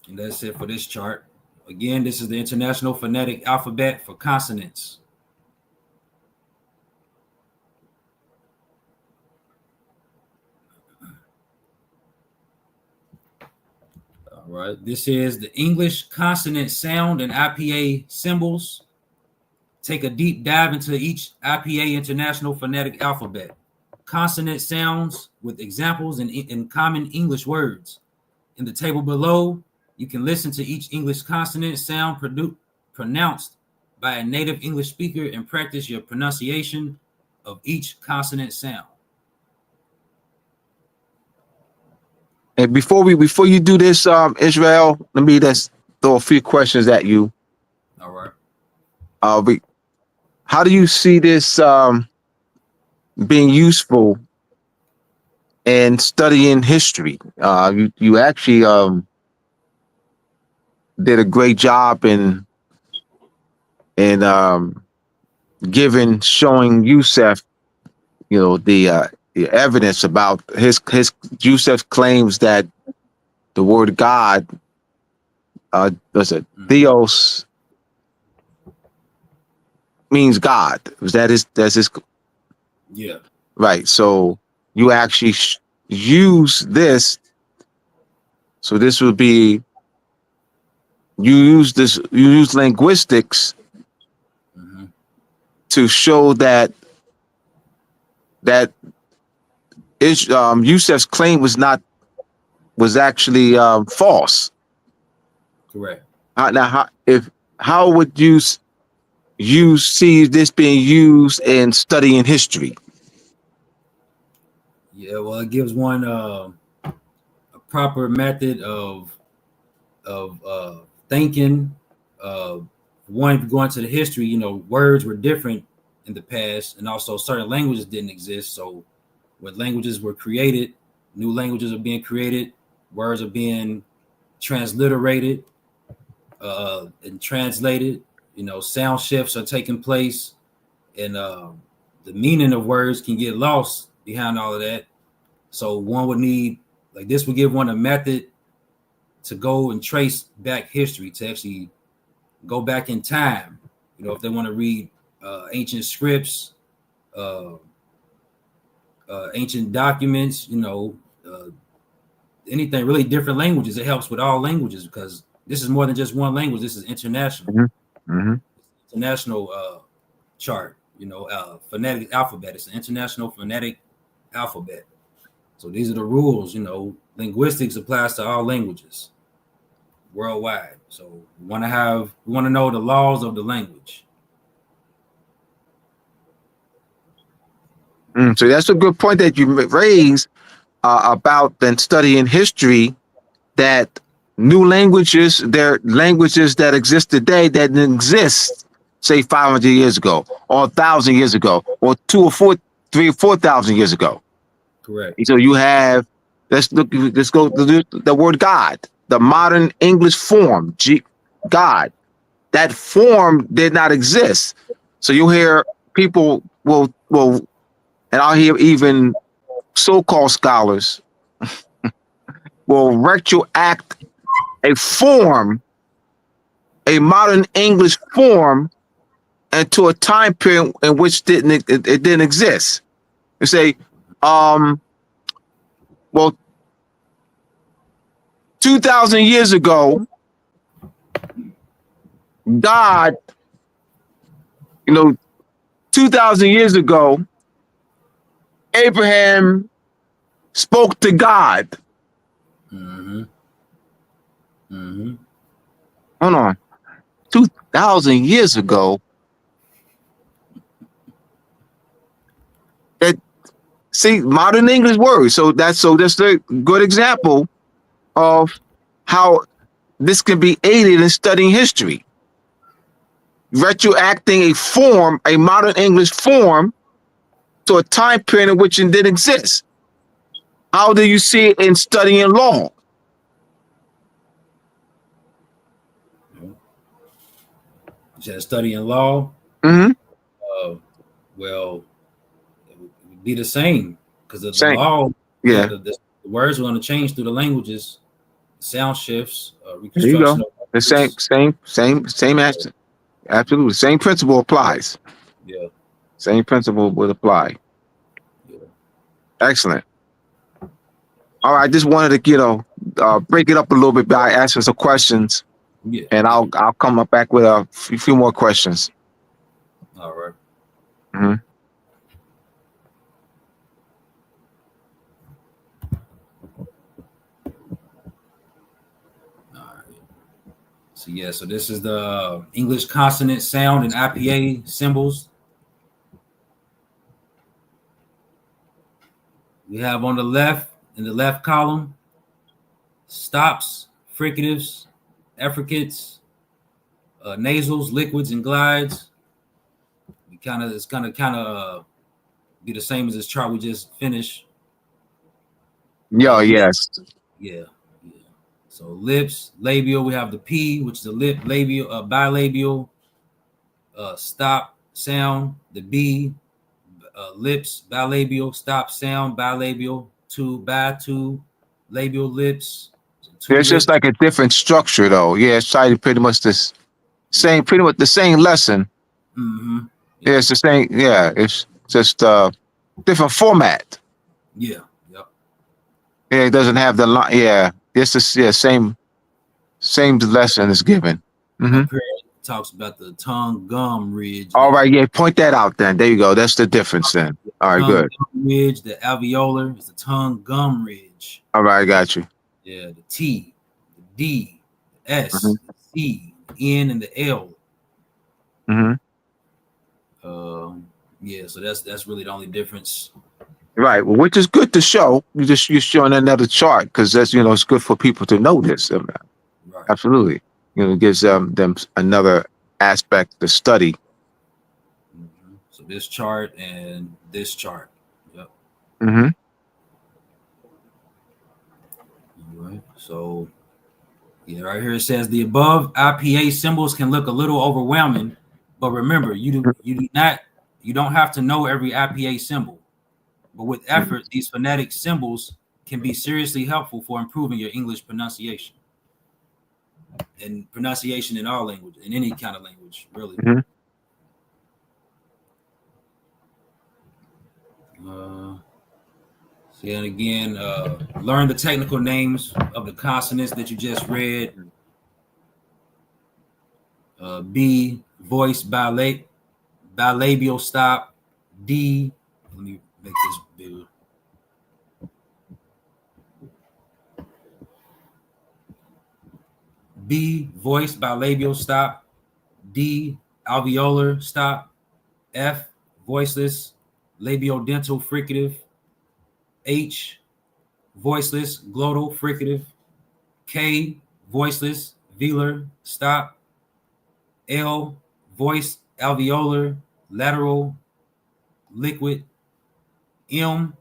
And that's it for this chart. Again, this is the International Phonetic Alphabet for consonants. All right, this is the English consonant sound and IPA symbols. Take a deep dive into each IPA International Phonetic Alphabet. Consonant sounds with examples in common English words. In the table below, you can listen to each English consonant sound pronounced by a native English speaker and practice your pronunciation of each consonant sound. And before you do this, Israel, let me just throw a few questions at you. All right. How do you see this being useful in studying history? You actually did a great job in showing Yusef, the evidence about his Yusef's claims that the word God, was it Theos, means God. That's his. Yeah. Right. So you actually use this. So this would be, you use linguistics to show that Yusef's claim was actually false. Correct. How would you see this being used in studying history? Yeah, well, it gives one a proper method of thinking. One, going to the history, words were different in the past, and also certain languages didn't exist. So when languages were created, new languages are being created, words are being transliterated and translated. Sound shifts are taking place, and the meaning of words can get lost behind all of that. So one would need, like, this would give one a method to go and trace back history, to actually go back in time. If they want to read ancient scripts, ancient documents, anything, really different languages. It helps with all languages because this is more than just one language. This is international. International chart, phonetic alphabet. It's an international phonetic alphabet. So these are the rules. Linguistics applies to all languages worldwide. So we want to know the laws of the language. So that's a good point that you raised about then studying history, that new languages, they're languages that exist today that didn't exist, say 500 years ago, or 1,000 years ago, or 3 or 4,000 years ago. Correct. So you have, let's go to the word God, the modern English form, God. That form did not exist. So you hear people will, and I'll hear even so-called scholars will retroact a form, a modern English form, into a time period in which it didn't exist. They say, 2,000 years ago, God, 2,000 years ago, Abraham spoke to God. Hold on. 2,000 years ago, that See, modern English words. So that's a good example of how this can be aided in studying history. Retroacting a modern English form to a time period in which it didn't exist. How do you see it in studying law? You said studying law. Mm-hmm. Well, it would be the same because the Same. law, yeah, Yeah. the words are going to change through the languages, sound shifts, There you go. reconstruction of The words. same answer. Absolutely. Same principle applies. Yeah, Same principle would apply. yeah, Excellent. All right. I just wanted to, break it up a little bit by asking some questions, yeah. and I'll come up back with a few more questions. All right. Mm-hmm. All right. So yeah, so this is the English consonant sound and IPA symbols. We have on the left, in the left column, stops, fricatives, effricates, nasals, liquids, and glides. It's gonna be the same as this chart we just finished. Yeah. Lip, Yes. yeah, yeah. So lips, labial. We have the P, which is the lip, labial, bilabial, stop sound. The B, lips, bilabial, stop sound, bilabial. Two, labial lips. So two It's just lips. like a different structure, though. Yeah. It's trying pretty much this Yeah. same, pretty much the same lesson. Mm-hmm. Yeah. Yeah. It's the same. Yeah. It's just different format. Yeah. Yep. Yeah. It doesn't have the line. Yeah. It's the same lesson is given. And Mm-hmm. up here it talks about the tongue gum ridge. All right. Yeah. Point that out then. There you go. That's the difference then. All right. Tongue Good. gum ridge, the alveolar is the tongue gum ridge. All right. I got you. Yeah, the T, the D, the Mm-hmm. S, the C, the N, and the L. Mm-hmm. Yeah, so that's really the only difference. Right. Well, which is good to show. You're showing another chart because that's it's good for people to know this. Right. Absolutely. It gives them another aspect to study. Mm-hmm. So this chart and this chart. Yep. Mm-hmm. All right. So yeah, right here it says the above IPA symbols can look a little overwhelming, but remember, you don't have to know every IPA symbol. But with effort, these phonetic symbols can be seriously helpful for improving your English pronunciation. And pronunciation in all language, in any kind of language, really. Mm-hmm. And again, learn the technical names of the consonants that you just read. B, voice, bilabial stop. D, let me make this bigger. B, voice, bilabial stop. D, alveolar stop. F, voiceless, labiodental fricative. H, voiceless, glottal fricative. K, voiceless, velar stop. L, voice, alveolar, lateral, liquid. M,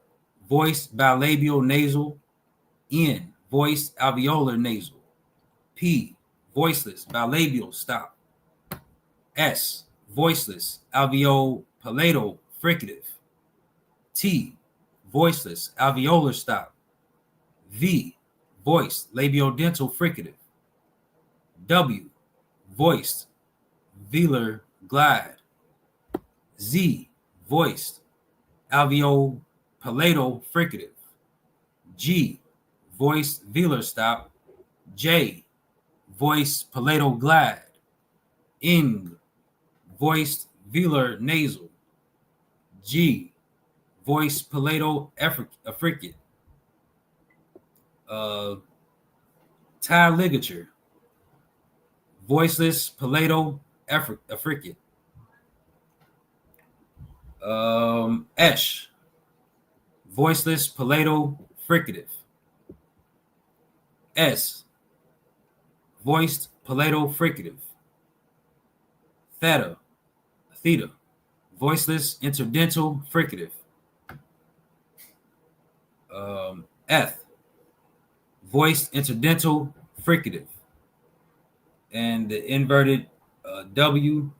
voice, bilabial, nasal. N, voice, alveolar, nasal. P, voiceless, bilabial, stop. S, voiceless, alveopalatal, fricative. T, voiceless, alveolar, stop. V, voiced, labiodental, fricative. W, voiced, velar, glide. Z, voiced, alveopalatal, fricative. G, voiced, velar, stop. J, voiced, palatal, glide. Ing, voiced, velar, nasal. G, voiced, palatal, affricate. Tie ligature, voiceless, palatal, affricate. Esh, voiceless palatal fricative. S, voiced palatal fricative. Theta, voiceless interdental fricative. F, voiced interdental fricative. And the inverted W,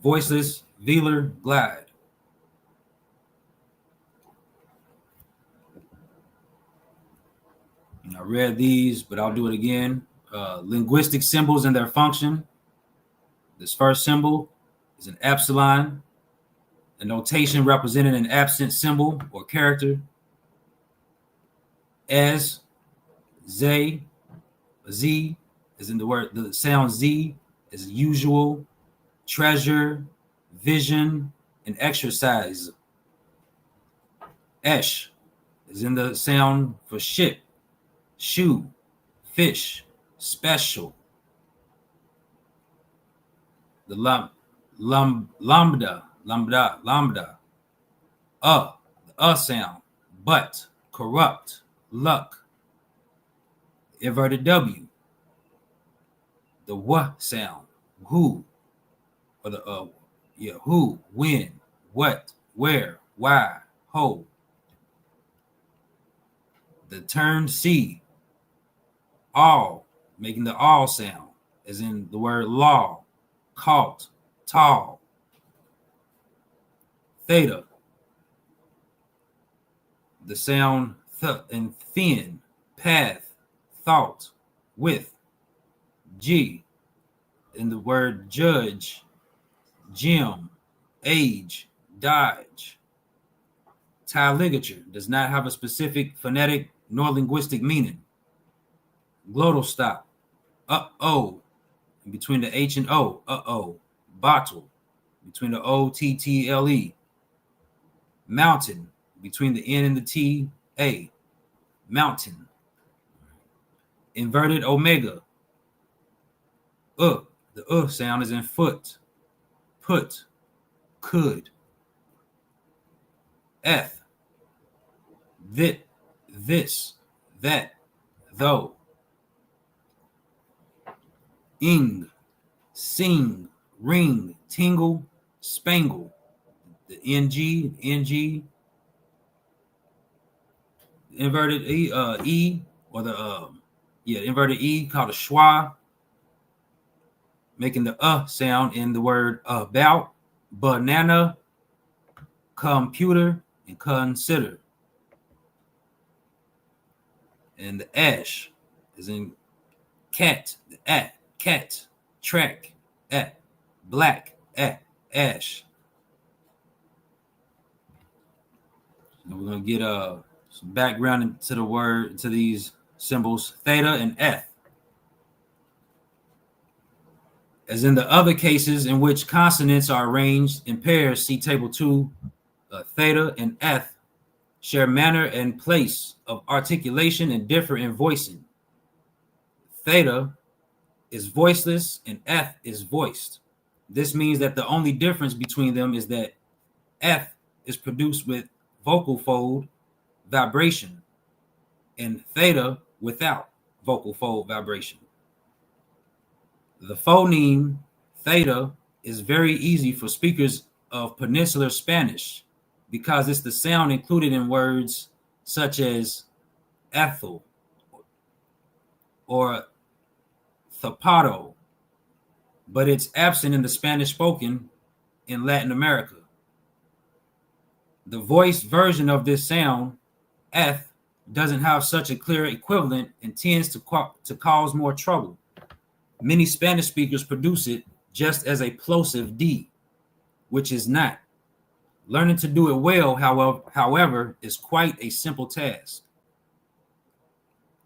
voiceless velar glide. I read these, but I'll do it again. Linguistic symbols and their function. This first symbol is an epsilon, a notation representing an absent symbol or character. As, Z is in the word, the sound Z is usual, treasure, vision, and exercise. Esh is in the sound for ship, shoe, fish, special. The lambda, the sound, but, corrupt, luck. Inverted W, the W sound, who, or the who, when, what, where, why, ho. The turn C, all, making the all sound, as in the word law, caught, tall. Theta, the sound th and thin, path, thought, with. G, in the word judge, gem, age, dodge. Tie ligature does not have a specific phonetic nor linguistic meaning. Glottal stop, uh-oh, in between the H and O, uh-oh. Bottle, between the O-T-T-L-E. Mountain, between the N and the T, A. Mountain. Inverted omega, the sound is in foot, put, could. F, this, that, though. Ing, sing, ring, tingle, spangle. The NG, inverted E, or the inverted E called a schwa, making the sound in the word about, banana, computer, and consider. And the ash is in cat, the at, cat, track, at, black, at, ash. And we're gonna get some background into the word, to these symbols, theta and F. As in the other cases in which consonants are arranged in pairs, see table 2, theta and F share manner and place of articulation and differ in voicing. Theta is voiceless and F is voiced. This means that the only difference between them is that F is produced with vocal fold vibration and theta without vocal fold vibration. The phoneme theta is very easy for speakers of Peninsular Spanish because it's the sound included in words such as Ethel or zapato, but it's absent in the Spanish spoken in Latin America. The voiced version of this sound, F, doesn't have such a clear equivalent and tends to cause more trouble. Many Spanish speakers produce it just as a plosive D, which is not. Learning to do it well, however, is quite a simple task.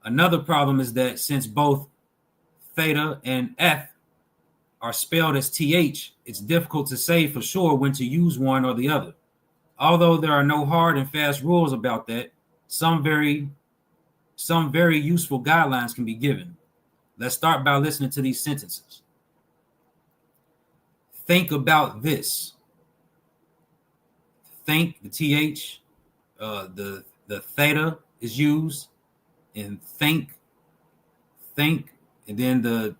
Another problem is that since both theta and F are spelled as TH, it's difficult to say for sure when to use one or the other. Although there are no hard and fast rules about that, some very useful guidelines can be given. Let's start by listening to these sentences. Think about this. Think, the TH, The theta is used in think, and then the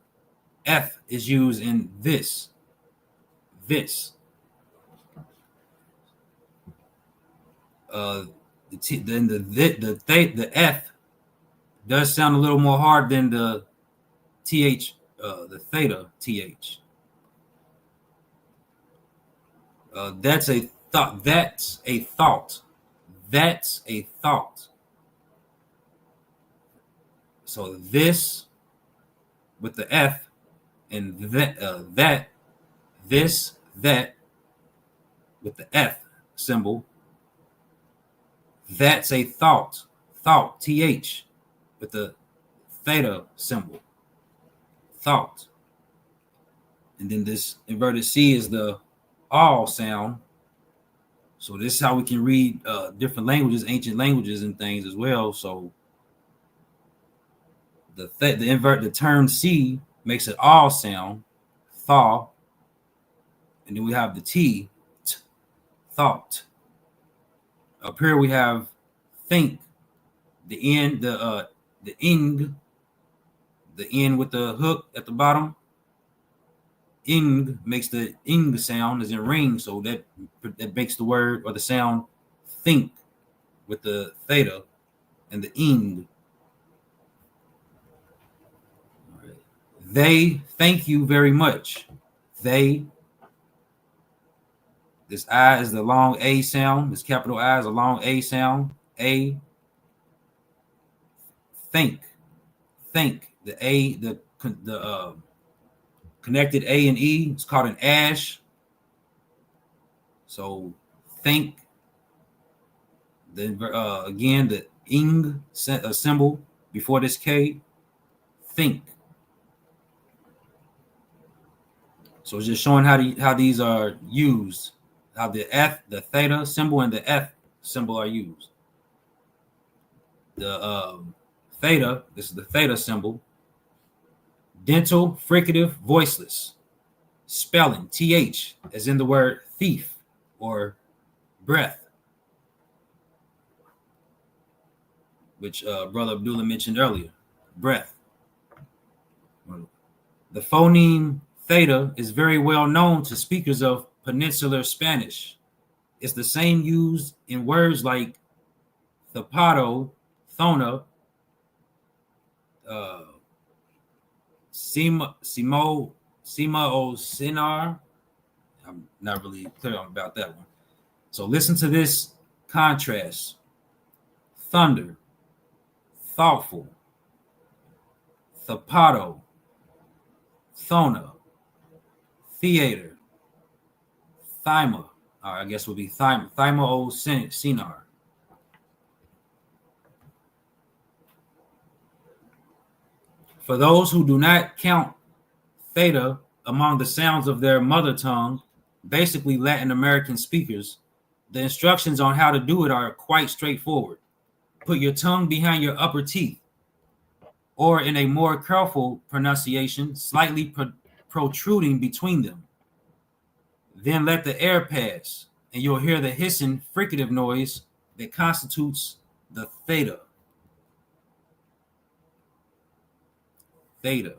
F is used in this. Then the F does sound a little more hard than the th, the theta th. That's a thought. That's a thought. That's a thought. So this with the F and that, this, that with the F symbol. That's a thought. Thought, th, with the theta symbol. Thought. And then this inverted C is the all sound. So this is how we can read different languages, ancient languages and things as well. So the term C makes it all sound, thaw. And then we have the T, thought. Up here we have think, the N, the ing, the N with the hook at the bottom. Ing makes the ing sound as in ring, so that makes the word or the sound think with the theta and the ing. Right. They thank you very much. They. This I is the long A sound. This capital I is a long A sound. A. Think. The A, the connected A and E is called an ash. So think. Then again, the ing symbol before this K. Think. So it's just showing how these are used. How the F, the theta symbol, and the F symbol are used. The theta, this is the theta symbol. Dental, fricative, voiceless. Spelling, th, as in the word thief or breath, which Brother Abdullah mentioned earlier. Breath. The phoneme theta is very well known to speakers of Peninsular Spanish. It's the same used in words like zapato, thona, sima o sinar. I'm not really clear about that one. So listen to this contrast. Thunder, thoughtful, zapato, thona, theater, thyma, or I guess would be thyma o sinar. For those who do not count theta among the sounds of their mother tongue, basically Latin American speakers, the instructions on how to do it are quite straightforward. Put your tongue behind your upper teeth, or in a more careful pronunciation, slightly protruding between them. Then let the air pass, and you'll hear the hissing, fricative noise that constitutes the theta. Theta.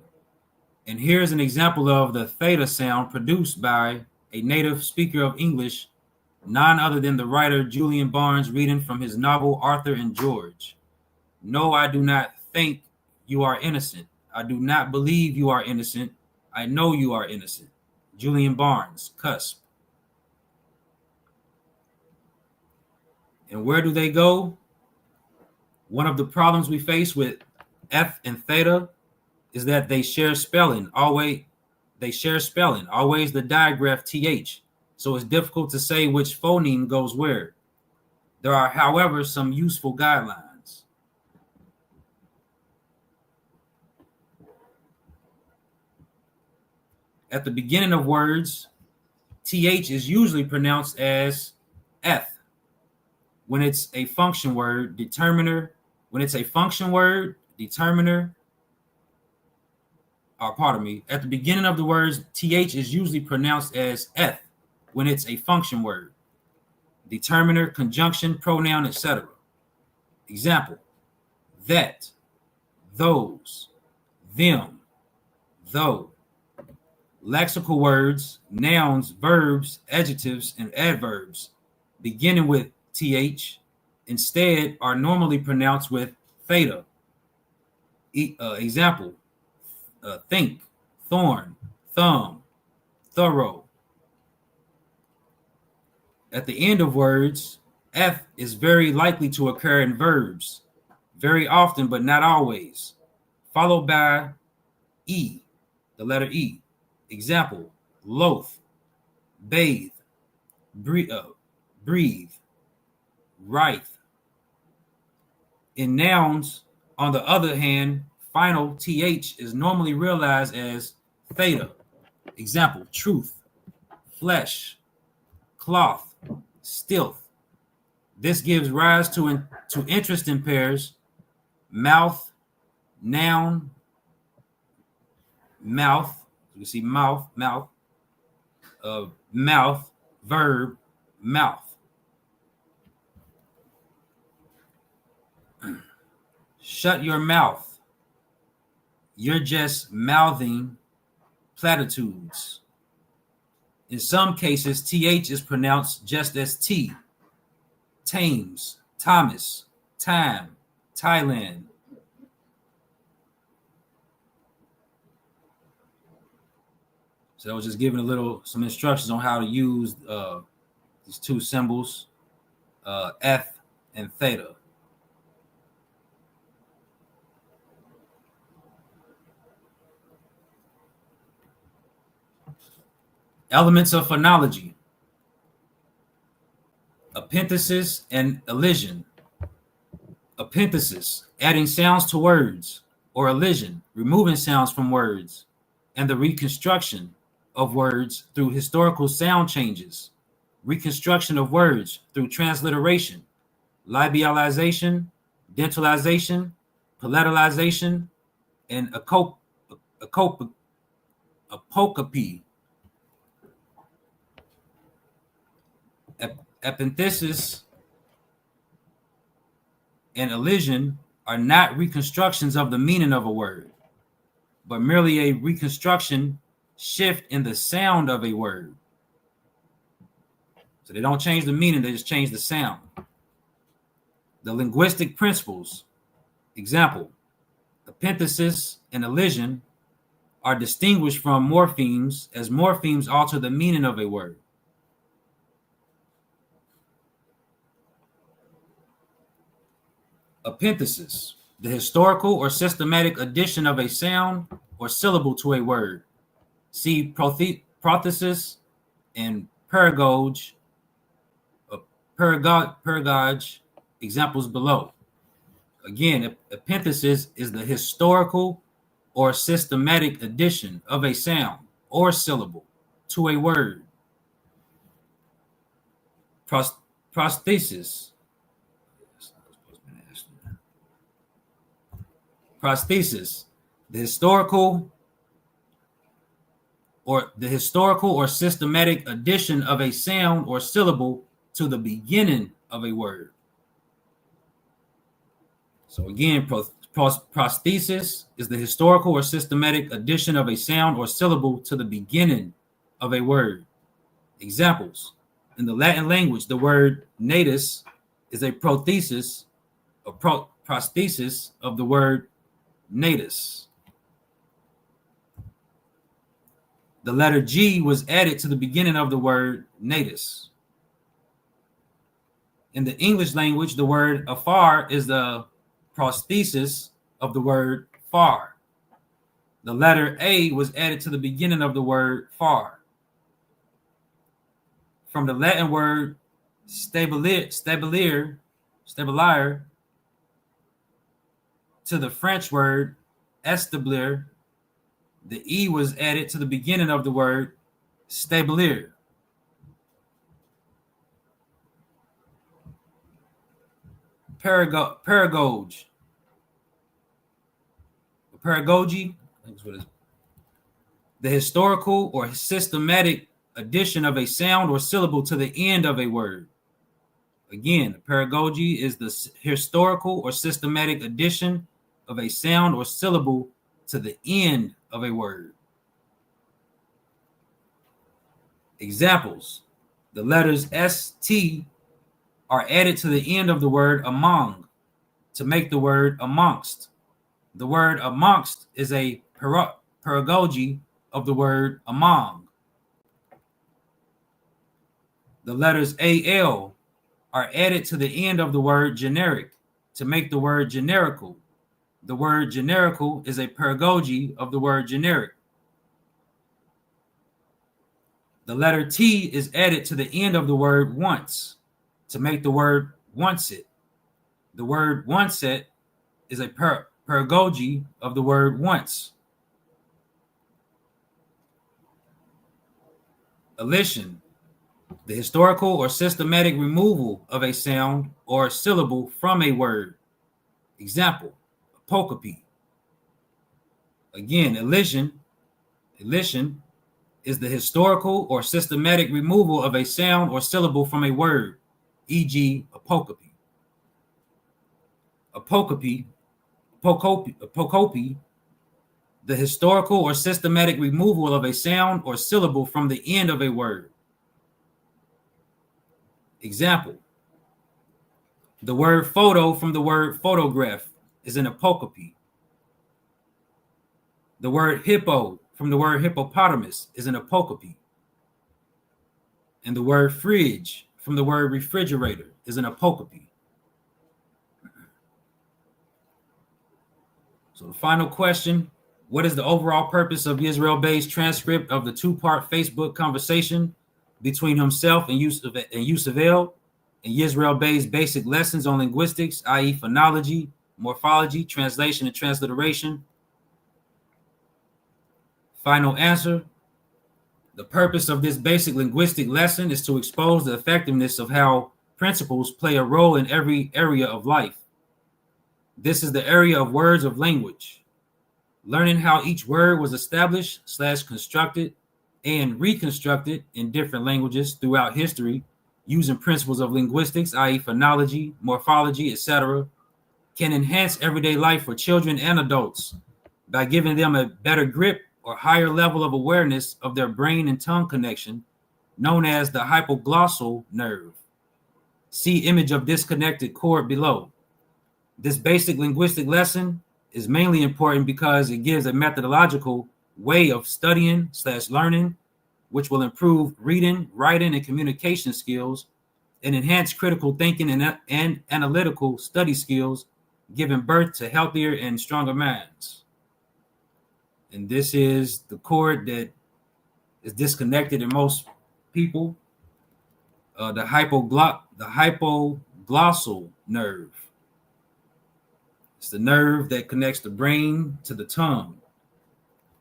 And here's an example of the theta sound produced by a native speaker of English, none other than the writer Julian Barnes, reading from his novel Arthur and George. No, I do not think you are innocent. I do not believe you are innocent. I know you are innocent. Julian Barnes, cusp. And where do they go? One of the problems we face with F and theta is that they share spelling. Always the digraph th. So it's difficult to say which phoneme goes where. There are, however, some useful guidelines. At the beginning of words, th is usually pronounced as f. When it's a function word, determiner. When it's a function word, determiner. At the beginning of the words, th is usually pronounced as f when it's a function word. determiner, conjunction, pronoun, etc. Example: that, those, them, though. Lexical words, nouns, verbs, adjectives, and adverbs beginning with th instead are normally pronounced with theta. Example: think, thorn, thumb, thorough. At the end of words, f is very likely to occur in verbs, very often but not always, followed by e, the letter e. Example: loath, bathe, breathe, writhe. In nouns, on the other hand, final th is normally realized as theta. Example: truth, flesh, cloth, stilth. This gives rise to interest in pairs: mouth, noun, mouth. You can see mouth, mouth, verb, mouth. Shut your mouth. You're just mouthing platitudes. In some cases, th is pronounced just as t. Thames, Thomas, time, Thailand. So I was just giving some instructions on how to use these two symbols, F and theta. Elements of phonology: epenthesis and elision. Epenthesis, adding sounds to words, or elision, removing sounds from words, and the reconstruction of words through historical sound changes, reconstruction of words through transliteration, labialization, dentalization, palatalization, and apocopy. Epenthesis and elision are not reconstructions of the meaning of a word, but merely a reconstruction shift in the sound of a word. So they don't change the meaning, they just change the sound. The linguistic principles: example, epenthesis and elision are distinguished from morphemes, as morphemes alter the meaning of a word. Epenthesis, the historical or systematic addition of a sound or syllable to a word. See prothesis and pedagogue, examples below. Again, epenthesis is the historical or systematic addition of a sound or syllable to a word. Prosthesis, the historical or systematic addition of a sound or syllable to the beginning of a word. So again, prosthesis is the historical or systematic addition of a sound or syllable to the beginning of a word. Examples: in the Latin language, the word natus is a prosthesis of the word natus. The letter G was added to the beginning of the word natus. In the English language, the word afar is the prosthesis of the word far. The letter A was added to the beginning of the word far. From the Latin word stabilier to the French word establir, the E was added to the beginning of the word stabilier. Pedagogy. The historical or systematic addition of a sound or syllable to the end of a word. Again, pedagogy is the historical or systematic addition of a sound or syllable to the end of a word. Examples: the letters ST are added to the end of the word among to make the word amongst. The word amongst is a pedagogy of the word among. The letters AL are added to the end of the word generic to make the word generical. The word generical is a pedagogy of the word generic. The letter T is added to the end of the word once to make the word oncet. The word oncet is a pedagogy of the word once. Elision, the historical or systematic removal of a sound or a syllable from a word. Example: apocope. Again, elision is the historical or systematic removal of a sound or syllable from a word, e.g., apocope. Apocope, the historical or systematic removal of a sound or syllable from the end of a word. Example: the word photo from the word photograph is an apocope. The word hippo from the word hippopotamus is an apocope. And the word fridge from the word refrigerator is an apocope. So the final question: what is the overall purpose of Yisrael-based transcript of the two-part Facebook conversation between himself and Yusavel and Yisrael-based basic lessons on linguistics, i.e. phonology, morphology, translation, and transliteration? Final answer: the purpose of this basic linguistic lesson is to expose the effectiveness of how principles play a role in every area of life. This is the area of words of language. Learning how each word was established / constructed and reconstructed in different languages throughout history using principles of linguistics, i.e. phonology, morphology, etc., can enhance everyday life for children and adults by giving them a better grip or higher level of awareness of their brain and tongue connection, known as the hypoglossal nerve. See image of disconnected cord below. This basic linguistic lesson is mainly important because it gives a methodological way of studying / learning, which will improve reading, writing, and communication skills and enhance critical thinking and analytical study skills, giving birth to healthier and stronger minds. And this is the cord that is disconnected in most people, the hypoglossal nerve. It's the nerve that connects the brain to the tongue.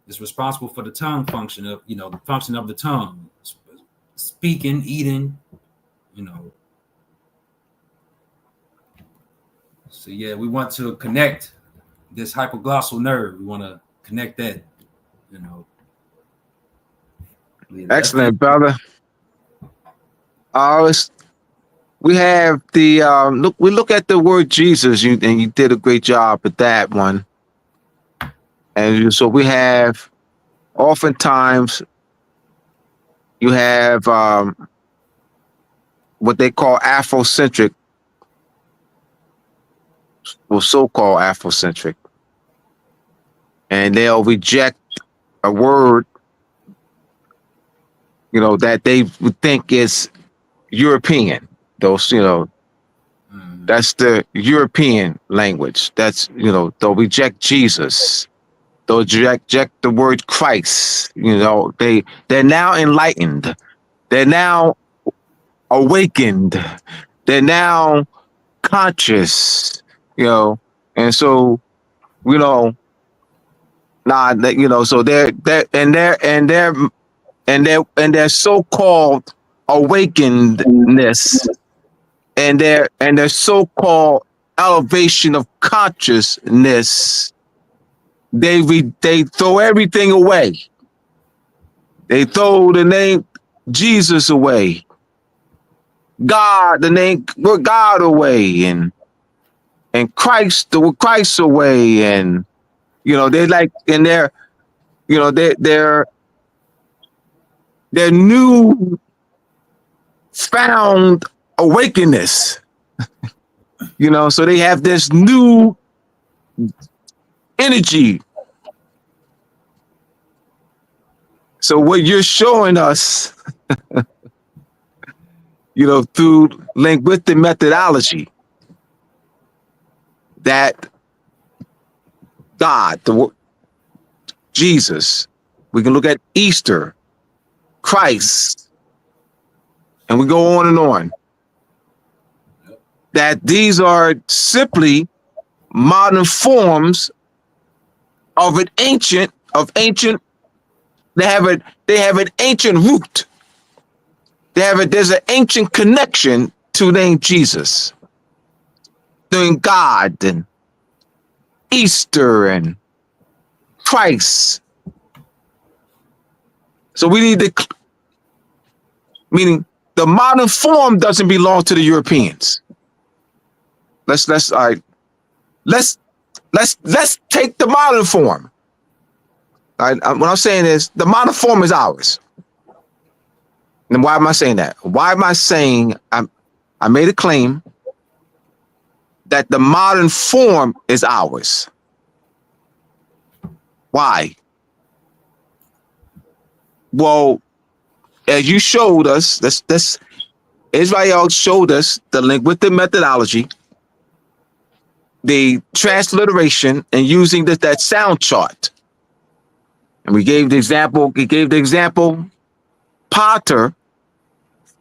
It's responsible for the tongue function of, the function of the tongue, speaking, eating, So yeah, we want to connect this hypoglossal nerve. We want to connect that, Excellent, brother. We have the look. We look at the word Jesus, and you did a great job with that one. And so we have, oftentimes, you have what they call Afrocentric, or so-called Afrocentric, and they'll reject a word, that they would think is European. Those, that's the European language. That's, they'll reject Jesus. They'll reject the word Christ. They're now enlightened. They're now awakened. They're now conscious. And so, so their so-called awakenedness and their so-called elevation of consciousness, they throw everything away. They throw the name Jesus away. God, the name, put God away, and Christ, the Christ away, and they're like, and their new found awakeness, so they have this new energy. So what you're showing us, through linguistic methodology, that God, Jesus, we can look at Easter, Christ, and we go on and on, that these are simply modern forms of ancient. They have an ancient root. There's an ancient connection to name Jesus, doing God and Easter and Christ. So we need to, meaning the modern form doesn't belong to the Europeans. Let's take the modern form. All right, what I'm saying is the modern form is ours. And why am I saying that? Why am I saying I made a claim that the modern form is ours? Why? Well, as you showed us, this Israel showed us the linguistic methodology, the transliteration, and using that sound chart. And we gave the example. He gave the example, pater,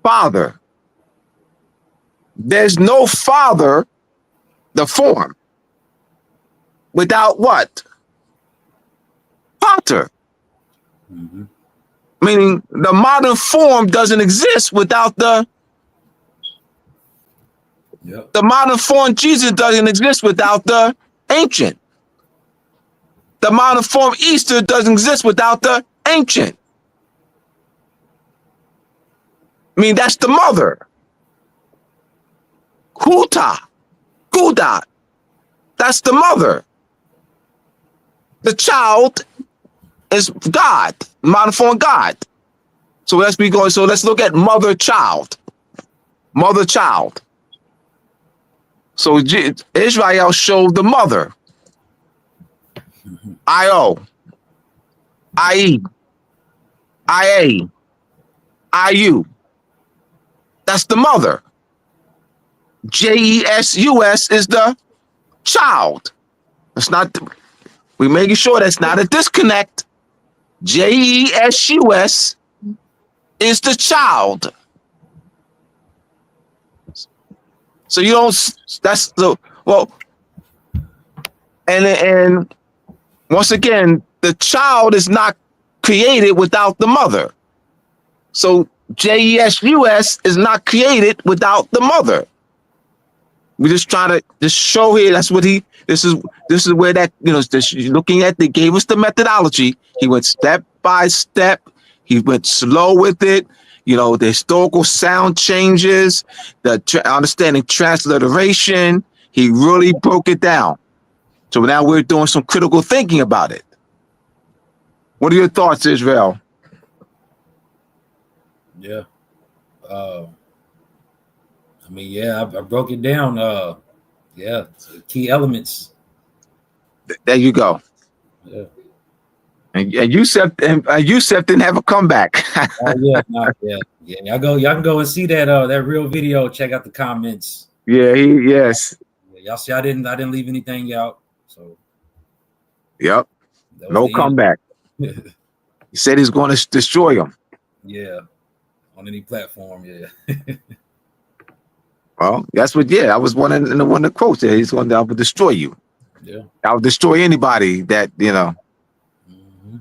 father. There's no father, the form, without what? Pater. Mm-hmm. Meaning the modern form doesn't exist without the modern form. Jesus doesn't exist without the ancient. The modern form Easter doesn't exist without the ancient. I mean, that's the mother. Huta, Guda, that's the mother. The child is God, modern form God. So let's look at mother child. Mother child. So Israel showed the mother. I-O, I-E, I-A, I-U. That's the mother. J-E-S-U-S is the child. It's not, we're making sure that's not a disconnect. J-E-S-U-S is the child. So you don't, that's the, well, and once again, the child is not created without the mother. So J-E-S-U-S is not created without the mother. We're just trying to just show here. That's what this is where that, looking at, they gave us the methodology. He went step by step. He went slow with it. The historical sound changes, the understanding transliteration. He really broke it down. So now we're doing some critical thinking about it. What are your thoughts, Israel? Yeah. I broke it down. Key elements. There you go. Yeah. And Yusef didn't have a comeback. Y'all can go and see that real video. Check out the comments. Yeah, yes. Y'all see, I didn't leave anything out. So. Yep. No comeback. He said he's going to destroy him. Yeah. On any platform. Yeah. Well, that's what. Yeah, I was one of the quotes there. He's going to destroy you. Yeah. I'll destroy anybody that Mm-hmm.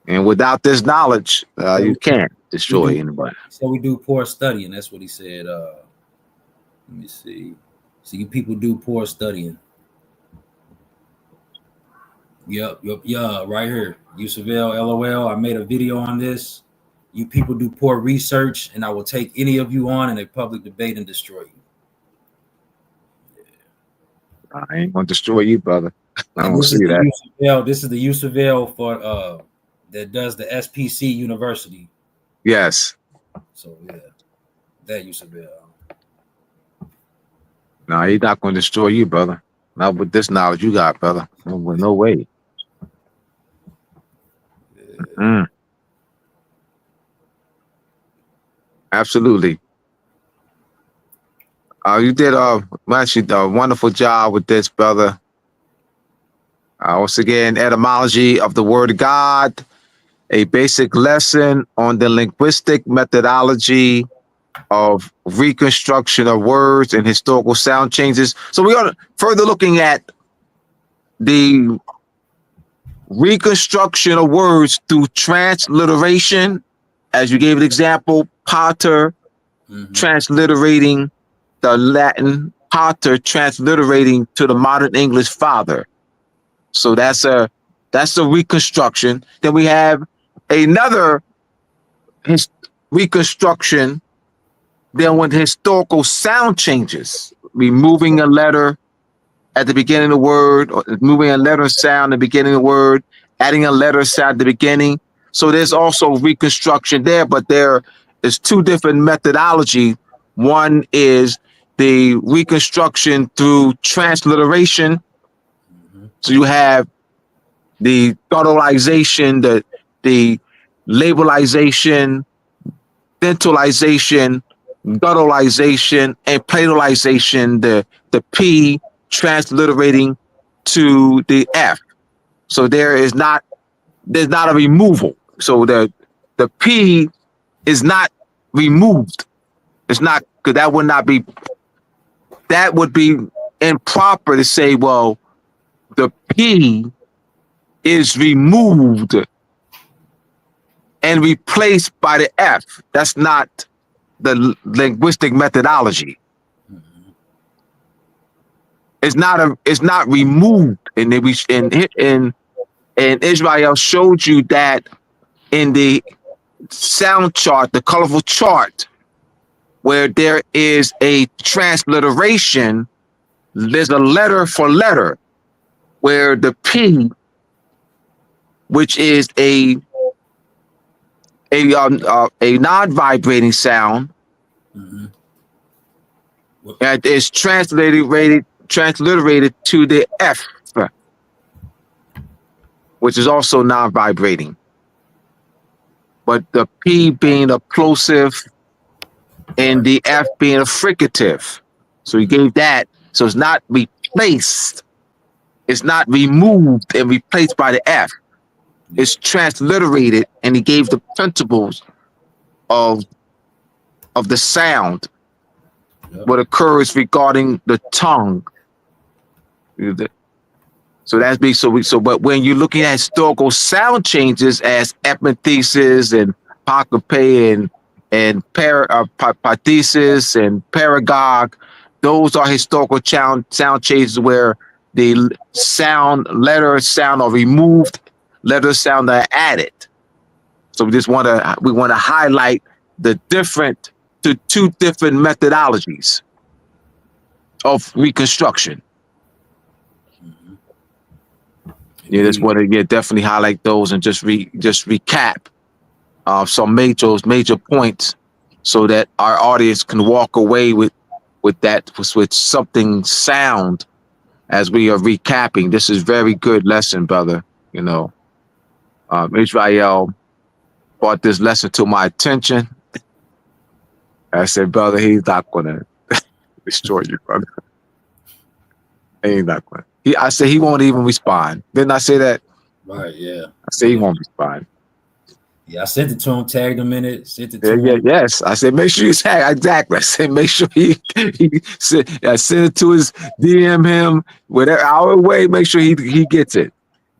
And without this knowledge, you can't destroy anybody. So we do poor studying. That's what he said. Let me see. So you people do poor studying. Yep. Yeah, right here. Yusufel, LOL. I made a video on this. You people do poor research, and I will take any of you on in a public debate and destroy you. I ain't gonna destroy you, brother. I And don't this is see the that. UCL. This is the UCL for that does the SPC University. Yes. So yeah, that UCL. No, he's not gonna destroy you, brother. Not with this knowledge you got, brother. No way. Mm. Absolutely. You did actually a wonderful job with this, brother. Once again, etymology of the word God, a basic lesson on the linguistic methodology of reconstruction of words and historical sound changes. So we are further looking at the reconstruction of words through transliteration, as you gave an example, Potter transliterating the Latin, Potter transliterating to the modern English father. So that's a reconstruction. Then we have another reconstruction. Then when historical sound changes, removing a letter at the beginning of the word, or moving a letter sound at the beginning of the word, adding a letter sound at the beginning. So there's also reconstruction there, but there is two different methodology. One is the reconstruction through transliteration. So you have the tautolization, the labelization, dentalization, guttalization, and platalization, the P transliterating to the F. So there's not a removal. So the P is not removed. It's not, because that would be improper to say, well, the P is removed and replaced by the F. That's not the linguistic methodology. It's not removed. And Israel showed you that in the sound chart, the colorful chart, where there is a transliteration, there's a letter for letter, where the P, which is a non-vibrating sound, is transliterated to the F, which is also non-vibrating. But the P being a plosive and the F being a fricative. So he gave that. So it's not replaced. It's not removed and replaced by the F. It's transliterated, and he gave the principles of the sound, what occurs regarding the tongue. So that's big. But when you're looking at historical sound changes as epithesis and apocope and pathesis and paragogue, those are historical sound changes where the letter sound are removed, letter sound are added. So we want to highlight the two different methodologies of reconstruction. Yeah, just want to definitely highlight those and just recap some major points, so that our audience can walk away with something sound as we are recapping. This is very good lesson, brother. Israel brought this lesson to my attention. I said, brother, he's not gonna destroy you, brother. He's not gonna. I said he won't even respond. Didn't I say that? Right, yeah. I said he won't respond. Yeah, I sent it to him, tagged him in it, sent it to him. Yes. I said, make sure you tag. Exactly. I said, make sure he send it to his DM him, whatever our way, make sure he gets it.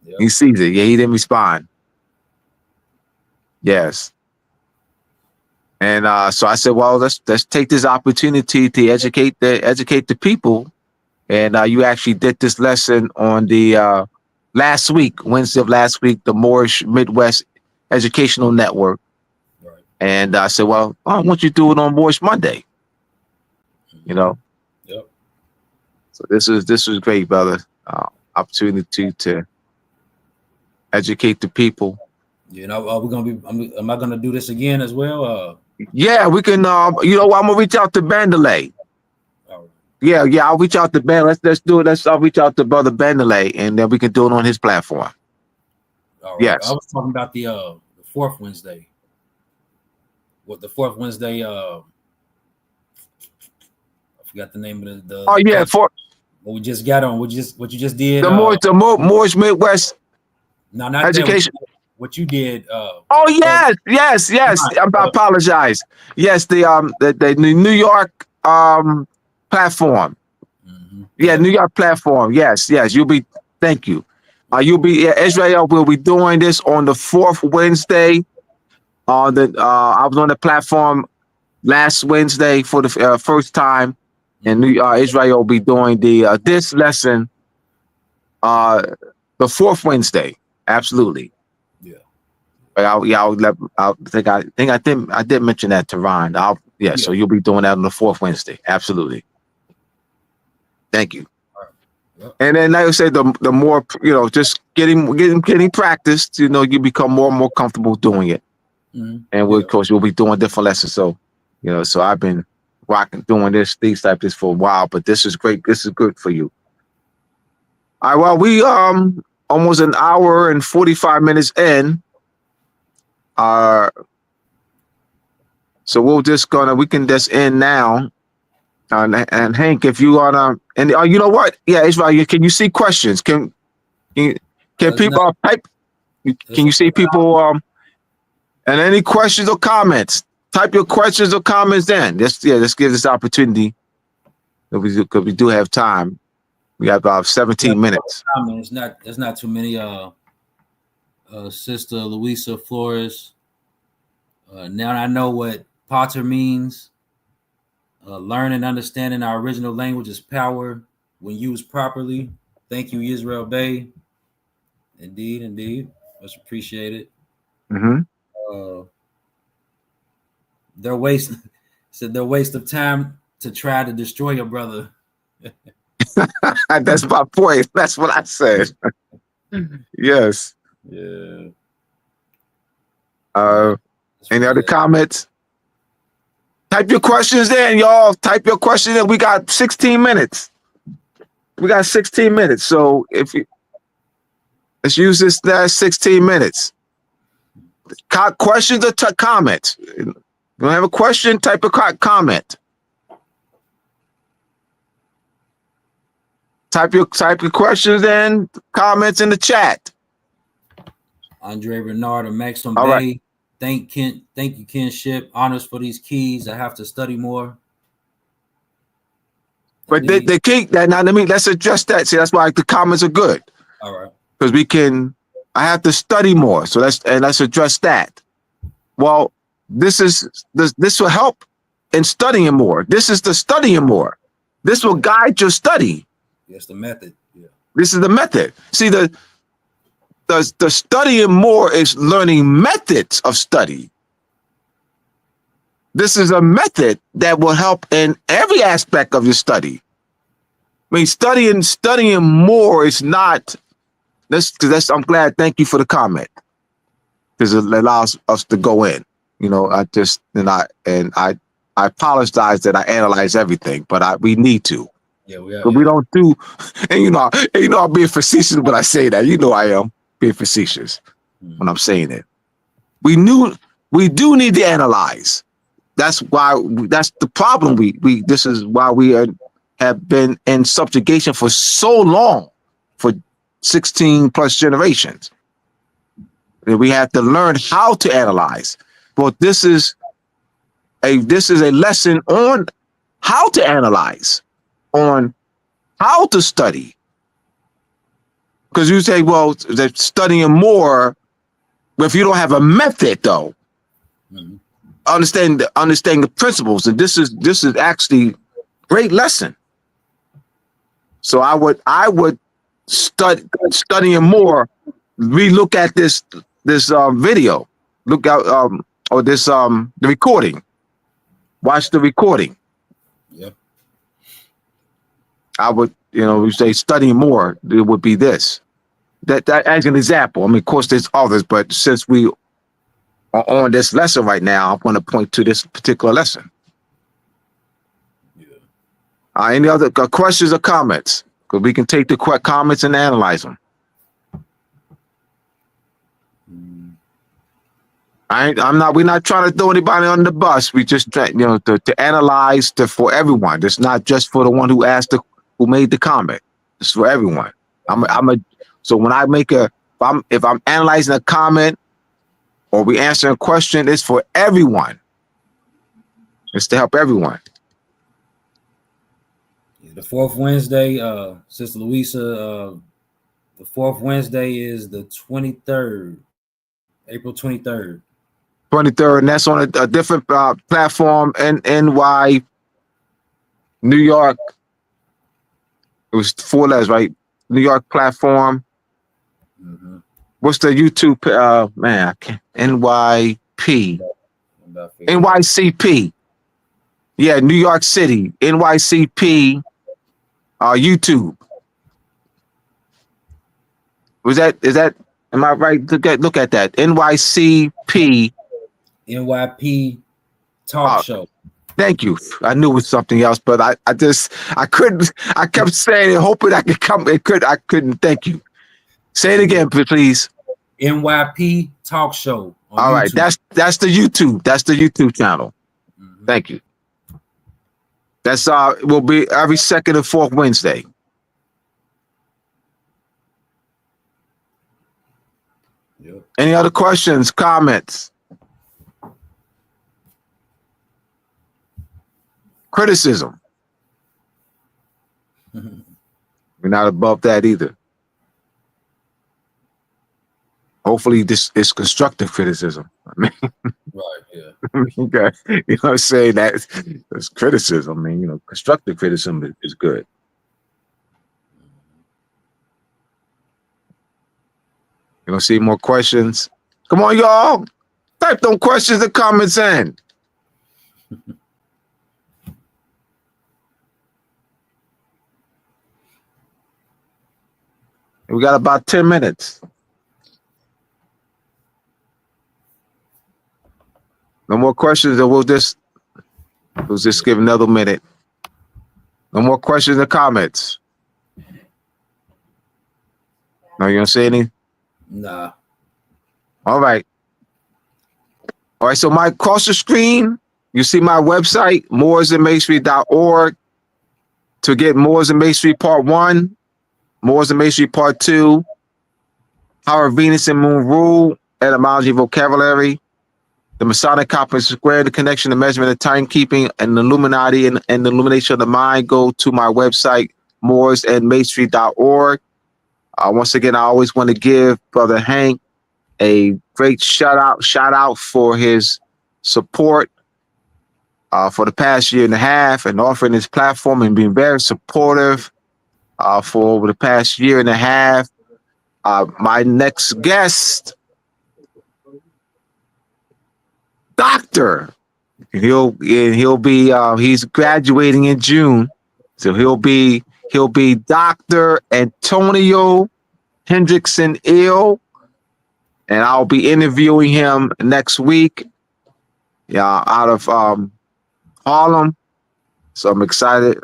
Yep. He sees it. Yeah, he didn't respond. Yes. And so I said, well, let's take this opportunity to educate the people. And you actually did this lesson on the Wednesday of last week, the Moorish Midwest Educational Network. Right. And I said, well, why don't you do it on Moorish Monday? You know. Yep. So this is great, brother. Opportunity to educate the people. You know, we're gonna be. Am I gonna do this again as well? Yeah, we can. You know, I'm gonna reach out to Bandalay. All right. Yeah, I'll reach out to Ben. Let's do it. I'll reach out to brother Bandalay, and then we can do it on his platform. All right. Yes. I was talking about the fourth Wednesday. What the fourth Wednesday? I forgot the name of the. Oh yeah, for what we just got on. What you just did. the Moorish Midwest No, not education. that. What you did. Oh yes. I apologize. Yes, the New York platform. Mm-hmm. Yeah, New York platform. Yes. You'll be. Thank you. Israel will be doing this on the fourth Wednesday. I was on the platform last Wednesday for the first time, and Israel will be doing this lesson the fourth Wednesday. Absolutely. Yeah. But I did mention that to Ron. So you'll be doing that on the fourth Wednesday. Absolutely. Thank you. Yep. And then, like I said, the more just getting practiced, you become more and more comfortable doing it. Mm-hmm. And of course, we'll be doing different lessons. So, so I've been doing these types for a while, but this is great. This is good for you. All right. Well, we almost an hour and 45 minutes in. So we can just end now. And Hank, if you wanna, and you know what? Yeah, Israel, can you see questions? Can people type? Can you see people? And any questions or comments? Type your questions or comments in. Let's give this opportunity. Because we do have time. We have about 17 minutes. I mean, there's not too many. Sister Louisa Flores. Now I know what Potter means. Learning and understanding our original language is power when used properly. Thank you, Israel Bay. Indeed. Much appreciated. Mm-hmm. Their waste of time to try to destroy your brother. That's my point. That's what I said. Yes. Yeah. Any other comments? Type your questions in, y'all. Type your questions in. We got 16 minutes. So let's use this last 16 minutes. Questions or comments? You don't have a question? Type a comment. Type your questions and comments in the chat. Andre Renard of Maxim All Bay. right. Thank you, Kinship. Honors for these keys. I have to study more. But the key that now let's address that. See, that's why the comments are good. All right. Because I have to study more. So let's address that. Well, this will help in studying more. This is the studying more. This will guide your study. Yes, the method. Yeah. This is the method. See, the studying more is learning methods of study. This is a method that will help in every aspect of your study. I mean, studying more is not. I'm glad. Thank you for the comment, because it allows us to go in. I apologize that I analyze everything, but we need to. Yeah, we are. But we don't do. And I'm being facetious when I say that. I am being facetious when I'm saying it. We do need to analyze. That's the problem. This is why we have been in subjugation for so long, for 16 plus generations. And we have to learn how to analyze. But this is a lesson on how to analyze, on how to study. Because you say, well, they're studying more, but if you don't have a method, though, understanding the principles, and this is actually great lesson. So I would studying more. Relook at this video. Look out or this the recording. Watch the recording. Yep. I would, we say study more. It would be this. That as an example. I mean, of course, there's others, but since we are on this lesson right now, I want to point to this particular lesson. Yeah. Any other questions or comments? Because we can take the comments and analyze them. We're not trying to throw anybody on the bus. We just try, to analyze for everyone. It's not just for the one who who made the comment. It's for everyone. So when I make if I'm analyzing a comment or we answer a question, it's for everyone. It's to help everyone. Yeah, the fourth Wednesday, Sister Louisa, the fourth Wednesday is the 23rd, April 23rd. 23rd, and that's on a different platform in NY, New York. It was 4 letters, right? New York platform. Mm-hmm. What's the YouTube? Man, I can't. NYP. NYCP. Yeah, New York City. NYCP. YouTube. Is that? Am I right? Look at that. NYCP. NYP talk show. Thank you. I knew it was something else, but I couldn't. I kept saying it, hoping I could come. I couldn't. Thank you. Say it again, please. NYP talk show. All right, that's the YouTube. That's the YouTube channel. Mm-hmm. Thank you. That's will be every second and fourth Wednesday. Yep. Any other questions, comments, criticism? We're not above that either. Hopefully this is constructive criticism. I mean, right, yeah. Okay. You know what I'm saying? That's criticism. I mean, constructive criticism is good. You gonna see more questions? Come on, y'all. Type them questions and comments in. We got about 10 minutes. No more questions, and we'll just give another minute. No more questions or comments. No, you gonna say any? Nah. All right. All right. So across the screen, you see my website, mooresandmasonry.org. To get Moors and Masonry Part 1, Moors and Masonry Part 2, How Venus and Moon Rule, Etymology, Vocabulary, the Masonic Compass Square, the connection, the measurement, the timekeeping, and the Illuminati and the illumination of the mind, go to my website, mooresandmasonry.org. Once again, I always want to give Brother Hank a great shout out for his support for the past year and a half and offering his platform and being very supportive for over the past year and a half. My next guest, Doctor. He'll be he's graduating in June, so he'll be Dr. Antonio Hendrickson Ill, and I'll be interviewing him next week. Yeah, out of Harlem. So I'm excited.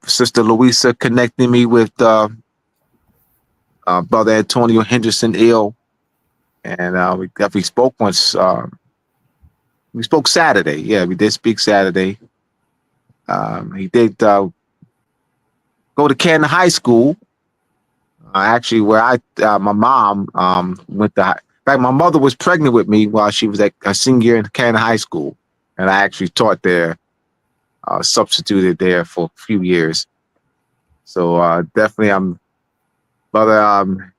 Sister Louisa connecting me with Brother Antonio Henderson Ill. And we spoke once. We spoke Saturday. Yeah, we did speak Saturday. He did go to Canton High School. Actually, where my mom went to. In fact, my mother was pregnant with me while she was at a senior year in Canton High School, and I actually taught there, substituted there for a few years. So definitely, Brother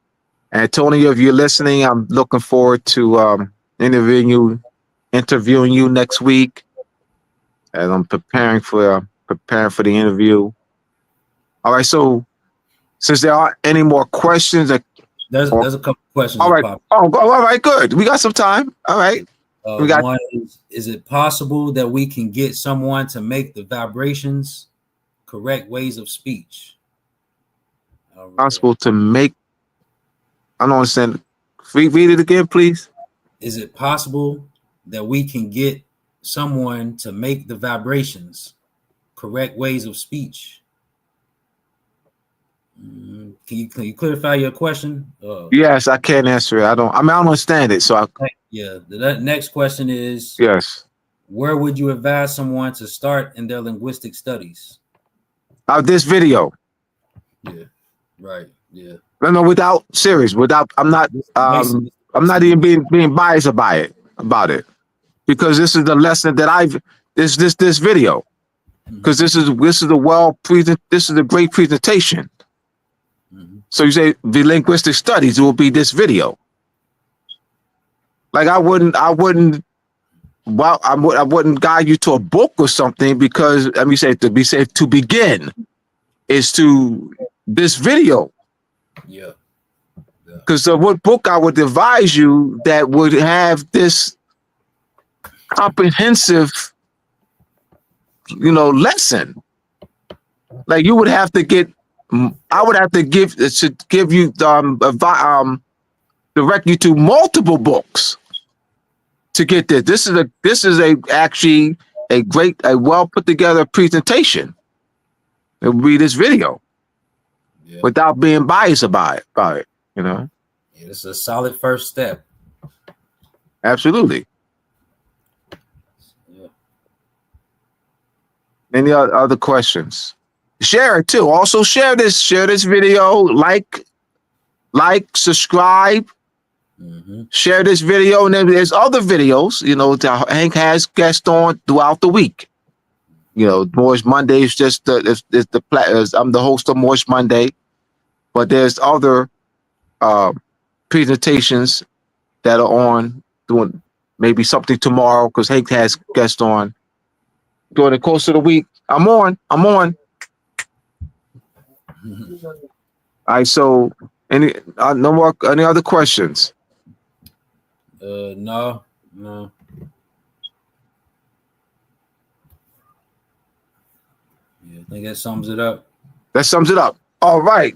Antonio, if you're listening, I'm looking forward to interviewing you next week, as I'm preparing for the interview. All right, so since there aren't any more questions, there's a couple questions. All right. All right, good. We got some time. All right. We got One is it possible that we can get someone to make the vibrations correct ways of speech? possible to make. I don't understand. Read it again, please. Is it possible that we can get someone to make the vibrations correct ways of speech? Can you clarify your question? Yes, I can't answer it. I don't. I mean, I don't understand it. So Yeah. The next question is, yes. where would you advise someone to start in their linguistic studies? This video. Yeah. Right. Yeah. No, without serious. Without. I'm not. Basic. I'm not even being biased about it because this is the lesson that I've. This video because this is this is a great presentation. So you say the linguistic studies, it will be this video. Like I wouldn't guide you to a book or something because let me say to begin is to this video. Yeah. Because what book I would advise you that would have this comprehensive, lesson. Like you would have to get, I would have to give you direct you to multiple books to get this. This is actually a well put together presentation. It would be this video without being biased about it. Yeah, it's a solid first step. Absolutely. Yeah. Any other questions? Share it too. Also share this video. Like, subscribe. Share this video, and then there's other videos. Hank has guests on throughout the week. Moorish Mondays I'm the host of Moorish Monday, but there's other presentations that are on doing maybe something tomorrow because Hank has guests on during the course of the week. I'm on. All right. So any other questions? No. Yeah, I think that sums it up. All right.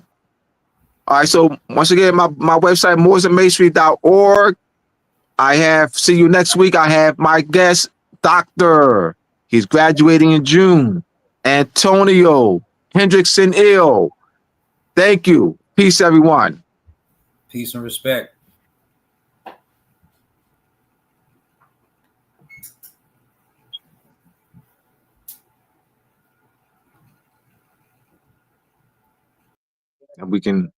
So once again, my website, mooresandmasonry.org. See you next week. I have my guest, Doctor. He's graduating in June. Antonio Hendrickson Ill. Thank you. Peace, everyone. Peace and respect. And we can